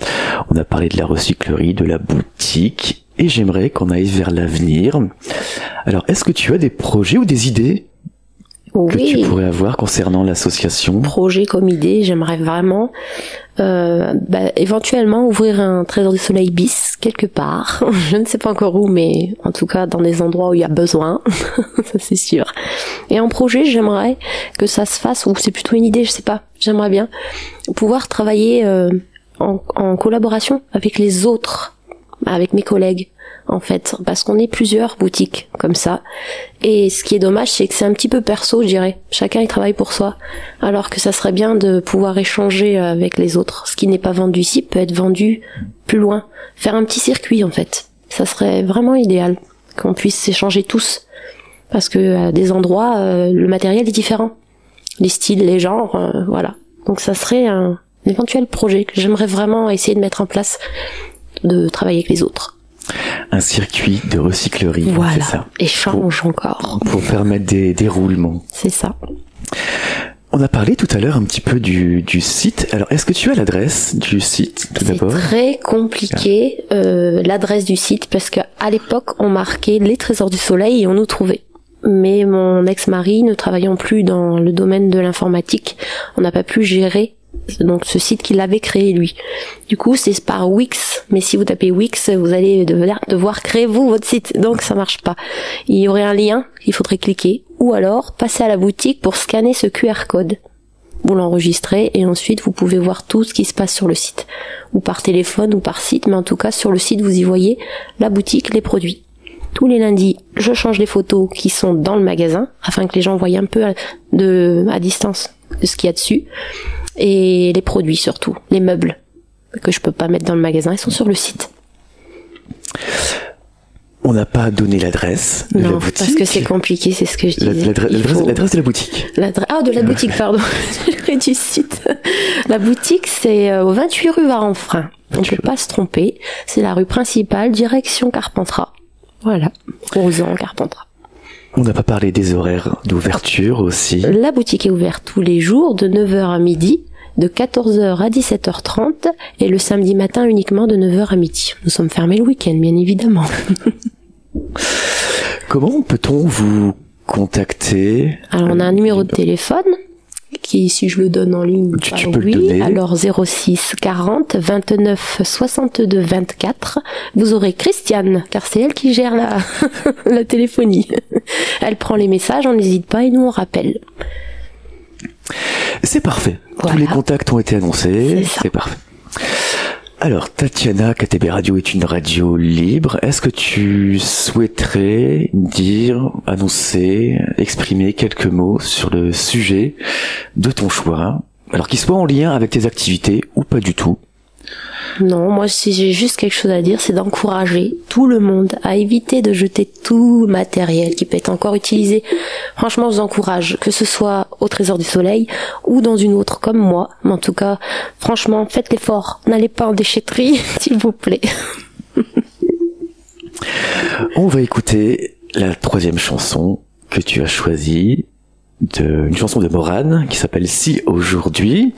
A: on a parlé de la recyclerie, de la boutique, et j'aimerais qu'on aille vers l'avenir. Alors est-ce que tu as des projets ou des idées que tu pourrais avoir concernant l'association?
B: Projet comme idée, j'aimerais vraiment éventuellement ouvrir un Trésor du Soleil bis quelque part. Je ne sais pas encore où, mais en tout cas dans des endroits où il y a besoin, ça c'est sûr. Et en projet, j'aimerais que ça se fasse, ou c'est plutôt une idée, je sais pas, j'aimerais bien pouvoir travailler en collaboration avec les autres, avec mes collègues, en fait, parce qu'on est plusieurs boutiques comme ça, et ce qui est dommage, c'est que c'est un petit peu perso, je dirais, chacun il travaille pour soi, alors que ça serait bien de pouvoir échanger avec les autres. Ce qui n'est pas vendu ici peut être vendu plus loin, faire un petit circuit en fait, ça serait vraiment idéal, qu'on puisse s'échanger tous, parce que à des endroits, le matériel est différent, les styles, les genres, voilà, donc ça serait un éventuel projet que j'aimerais vraiment essayer de mettre en place, de travailler avec les autres.
A: Un circuit de recyclerie,
B: voilà,
A: c'est ça.
B: Échange encore.
A: Pour permettre des roulements.
B: C'est ça.
A: On a parlé tout à l'heure un petit peu du site. Alors, est-ce que tu as l'adresse du site, tout d'abord?
B: C'est très compliqué, l'adresse du site, parce qu'à l'époque, on marquait les Trésors du Soleil et on nous trouvait. Mais mon ex-mari, ne travaillant plus dans le domaine de l'informatique, on n'a pas pu gérer donc ce site qu'il avait créé lui. Du coup, c'est par Wix, mais si vous tapez Wix, vous allez devoir créer vous votre site, donc ça marche pas. Il y aurait un lien, il faudrait cliquer, ou alors passer à la boutique pour scanner ce QR code. Vous l'enregistrez et ensuite vous pouvez voir tout ce qui se passe sur le site, ou par téléphone ou par site, mais en tout cas sur le site vous y voyez la boutique, les produits. Tous les lundis, je change les photos qui sont dans le magasin, afin que les gens voient un peu à distance de ce qu'il y a dessus. Et les produits surtout, les meubles que je peux pas mettre dans le magasin, ils sont sur le site.
A: On n'a pas donné l'adresse de la boutique. Non,
B: parce que c'est compliqué, c'est ce que je disais.
A: L'adresse de la boutique.
B: De la boutique, pardon. Du site. La boutique, c'est au 28 rue Varenfrin. On ne peut pas se tromper. C'est la rue principale, direction Carpentras. Voilà. Rosan, Carpentras.
A: On n'a pas parlé des horaires d'ouverture aussi. La
B: boutique est ouverte tous les jours de 9h à midi, de 14h à 17h30 et le samedi matin uniquement de 9h à midi. Nous sommes fermés le week-end, bien évidemment.
A: Comment peut-on vous contacter?
B: Alors on a un numéro de téléphone qui, si je le donne en ligne,
A: tu peux le donner.
B: Alors 06 40 29 62 24. Vous aurez Christiane, car c'est elle qui gère la téléphonie. Elle prend les messages, on n'hésite pas et nous on rappelle.
A: C'est parfait. Voilà. Tous les contacts ont été annoncés. C'est parfait. Alors, Tatiana, KTB Radio est une radio libre. Est-ce que tu souhaiterais dire, annoncer, exprimer quelques mots sur le sujet de ton choix? Alors, qu'il soit en lien avec tes activités ou pas du tout.
B: Non, moi si j'ai juste quelque chose à dire, c'est d'encourager tout le monde à éviter de jeter tout matériel qui peut être encore utilisé. Franchement, je vous encourage, que ce soit au Trésor du Soleil ou dans une autre comme moi. Mais en tout cas, franchement, faites l'effort. N'allez pas en déchetterie, s'il vous plaît.
A: On va écouter la troisième chanson que tu as choisie, une chanson de Morane qui s'appelle Si aujourd'hui.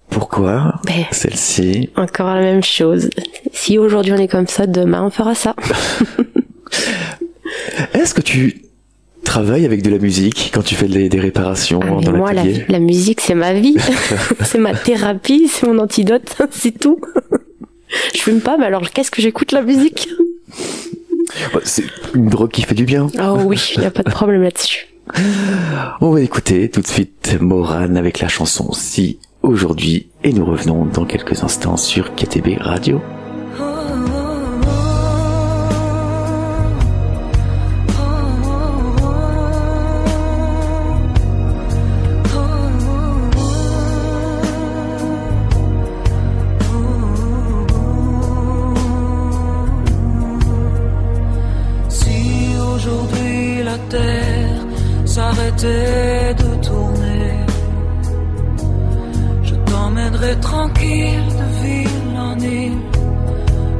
A: Pourquoi celle-ci?
B: Encore la même chose. Si aujourd'hui on est comme ça, demain on fera ça.
A: Est-ce que tu travailles avec de la musique quand tu fais des réparations dans
B: moi,
A: l'atelier?
B: la musique c'est ma vie. C'est ma thérapie, c'est mon antidote, c'est tout. Je fume pas, mais alors qu'est-ce que j'écoute la musique?
A: C'est une drogue qui fait du bien.
B: Oh oui, il n'y a pas de problème là-dessus.
A: On va écouter tout de suite Morane avec la chanson Si aujourd'hui et nous revenons dans quelques instants sur KTB Radio.
E: Si aujourd'hui la terre s'arrêtait de tourner, t'emmènerai tranquille de ville en île,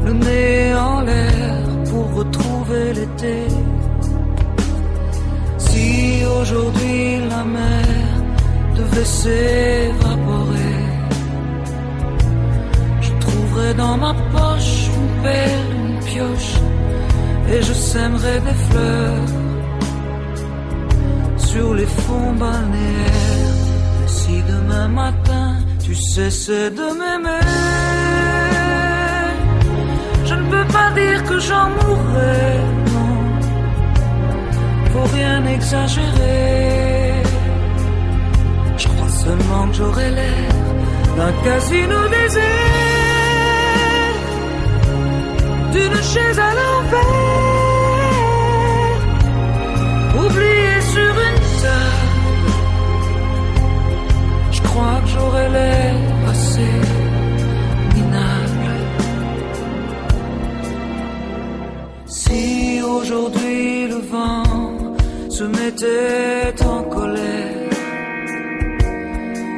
E: le nez en l'air pour retrouver l'été. Si aujourd'hui la mer devait s'évaporer, je trouverais dans ma poche une pelle, une pioche, et je sèmerais des fleurs sur les fonds balnéaires. Et si demain matin tu cessais de m'aimer, je ne peux pas dire que j'en mourrais, non, faut rien exagérer. Je crois seulement que j'aurais l'air d'un casino désert, d'une chaise à l'envers, oubliée sur une table. Je crois que j'aurais l'air assez minable. Si aujourd'hui le vent se mettait en colère,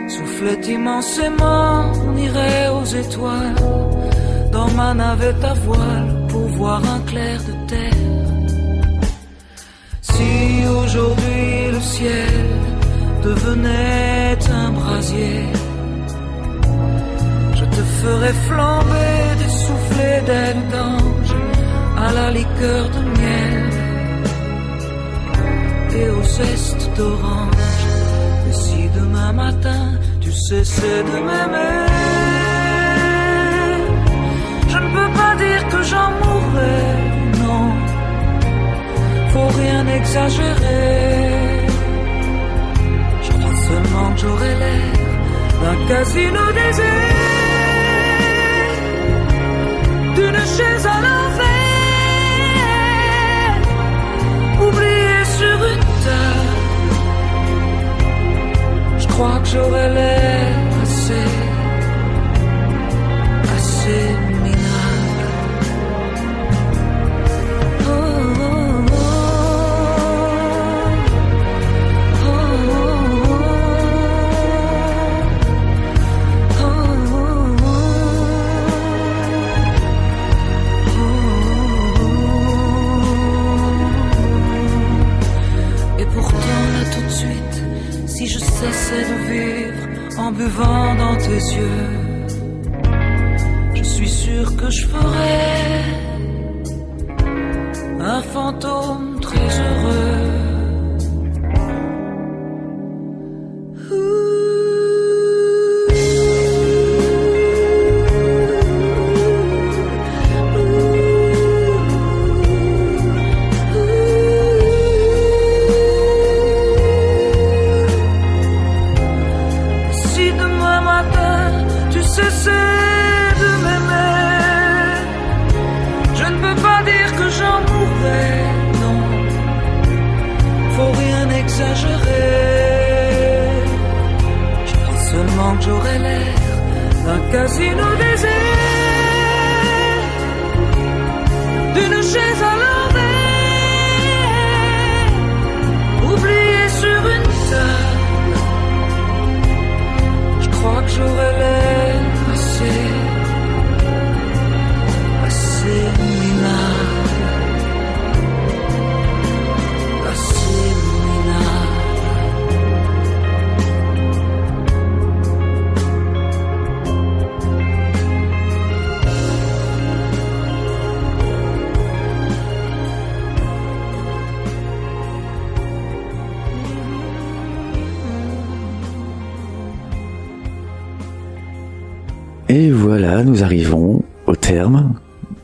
E: soufflait immensément, on irait aux étoiles dans ma navette à voile pour voir un clair de terre. Si aujourd'hui le ciel devenait un brasier, je te ferais flamber des soufflets d'ailes d'ange à la liqueur de miel et au zeste d'orange. Et si demain matin tu cessais de m'aimer, je ne peux pas dire que j'en mourrais, non, faut rien exagérer. Seulement que j'aurais l'air d'un casino désert, d'une chaise à l'envers, oubliée sur une table. Je crois que j'aurais l'air assez minable. Oh, oh, oh. Si je cessais de vivre en buvant dans tes yeux, je suis sûr que je ferais un fantôme très heureux. d'un casino désert, d'une chaise à l'envers, oubliée sur une table. Je crois que j'aurais l'air assez minable.
A: Et voilà, nous arrivons au terme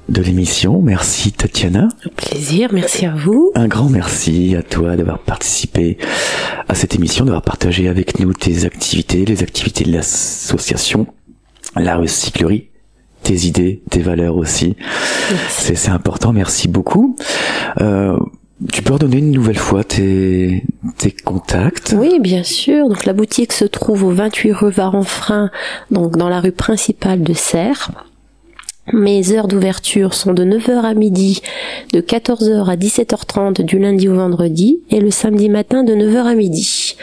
A: de l'émission. Merci Tatiana.
B: Un plaisir, merci à vous.
A: Un grand merci à toi d'avoir participé à cette émission, d'avoir partagé avec nous tes activités, les activités de l'association, la recyclerie, tes idées, tes valeurs aussi. C'est important, merci beaucoup. Tu peux redonner une nouvelle fois tes contacts?
B: Oui, bien sûr. Donc la boutique se trouve au 28 rue Varenfrin, donc dans la rue principale de Serres. Mes heures d'ouverture sont de 9h à midi, de 14h à 17h30 du lundi au vendredi et le samedi matin de 9h à midi.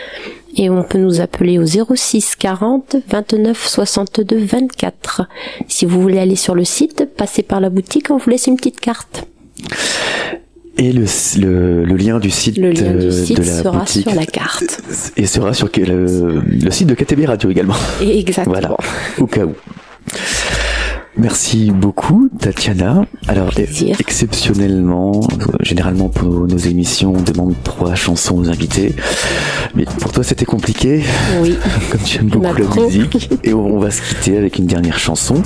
B: Et on peut nous appeler au 06 40 29 62 24. Si vous voulez aller sur le site, passez par la boutique, on vous laisse une petite carte.
A: Et le lien du site,
B: de la
A: sera
B: boutique sur la carte.
A: Et sera sur le site de KTB Radio également.
B: Et exactement.
A: Voilà, au cas où. Merci beaucoup Tatiana. Alors exceptionnellement, généralement pour nos émissions, on demande 3 chansons aux invités. Mais pour toi c'était compliqué.
B: Oui.
A: Comme tu aimes beaucoup la musique. Et on va se quitter avec une dernière chanson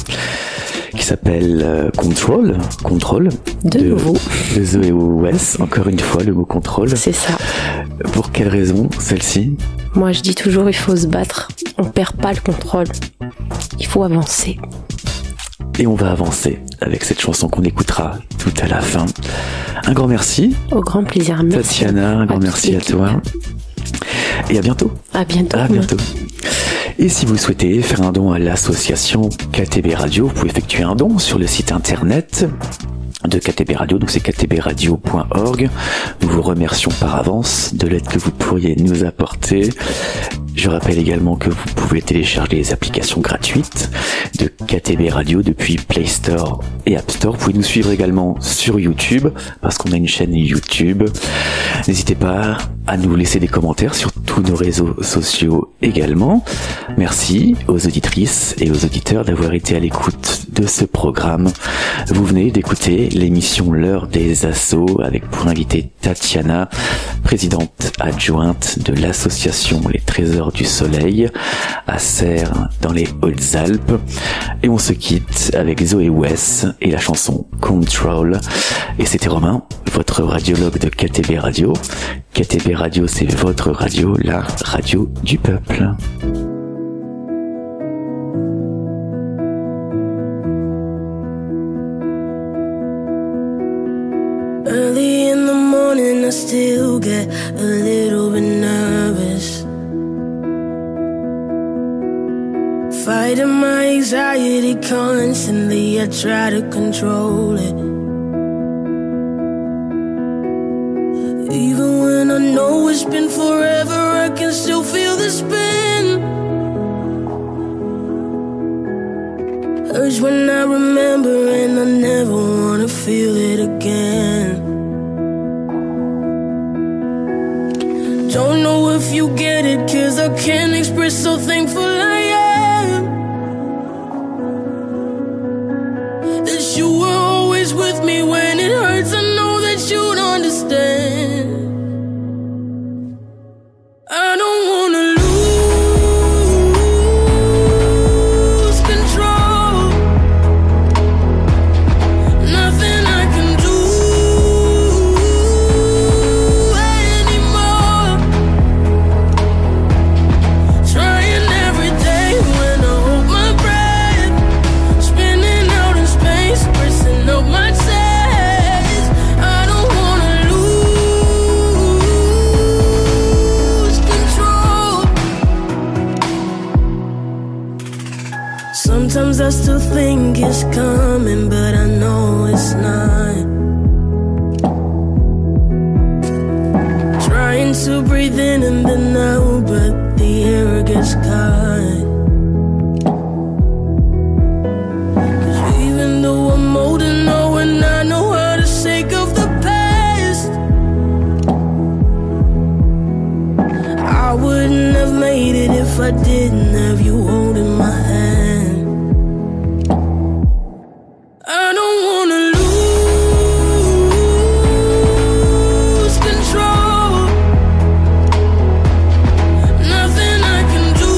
A: qui s'appelle Control.
B: De nouveau.
A: De Zoé Wes. Encore une fois, le mot contrôle.
B: C'est ça.
A: Pour quelle raison, celle-ci?
B: Moi, je dis toujours, il faut se battre. On perd pas le contrôle. Il faut avancer.
A: Et on va avancer avec cette chanson qu'on écoutera tout à la fin. Un grand merci.
B: Au grand plaisir. Merci.
A: Tatiana, un grand merci à toi. Et à bientôt.
B: À bientôt.
A: À bientôt. Et si vous souhaitez faire un don à l'association KTB Radio, vous pouvez effectuer un don sur le site internet de KTB Radio, donc c'est ktbradio.org. Nous vous remercions par avance de l'aide que vous pourriez nous apporter. Je rappelle également que vous pouvez télécharger les applications gratuites de KTB Radio depuis Play Store et App Store. Vous pouvez nous suivre également sur YouTube, parce qu'on a une chaîne YouTube. N'hésitez pas à nous laisser des commentaires sur tous nos réseaux sociaux également. Merci aux auditrices et aux auditeurs d'avoir été à l'écoute de ce programme. Vous venez d'écouter l'émission L'heure des assos avec pour invité Tatiana, présidente adjointe de l'association Les Trésors du Soleil à Serres dans les Hautes-Alpes. Et on se quitte avec Zoé Wes et la chanson Control. Et c'était Romain, votre radiologue de KTB Radio. KTB Radio, c'est votre radio, la radio du peuple.
F: Early in the morning I still get a little bit nervous, fighting my anxiety constantly, I try to control it. Even when I know it's been forever, I can still feel the spin. Urge when I remember and I never wanna feel it again. Don't know if you get it, 'cause I can't express how thankful I am that you were always with me when it hurts. I know that you'd understand. I don't wanna lose control. Nothing I can do anymore. Trying every day Sometimes I still think it's coming, but I know it's not. Trying to breathe in and then out, but the air gets caught. 'Cause even though I'm old and know and I know how to shake off the past, I wouldn't have made it if I didn't have you holding my hand. I don't wanna lose control. Nothing I can do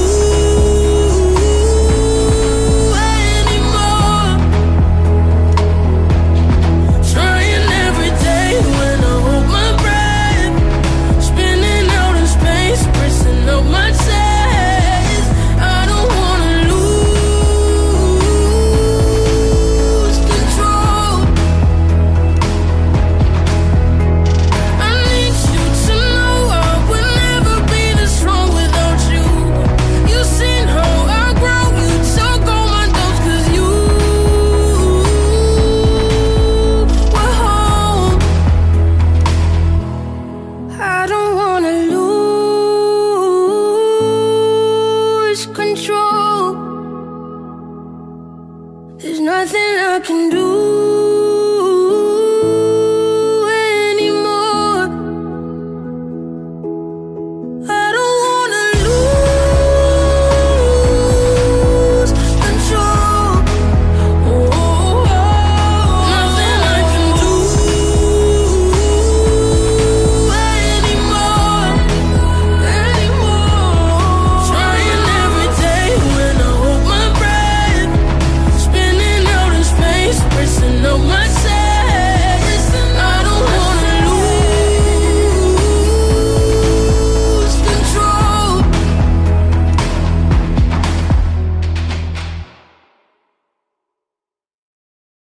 F: anymore. Trying every day when I hold my breath, spinning out in space, pressing up my chest. I don't wanna lose control. I need you to know I would never be this strong without you. You seen how I grow, you took all my doubts 'cause you were home. I don't wanna lose control. There's nothing I can do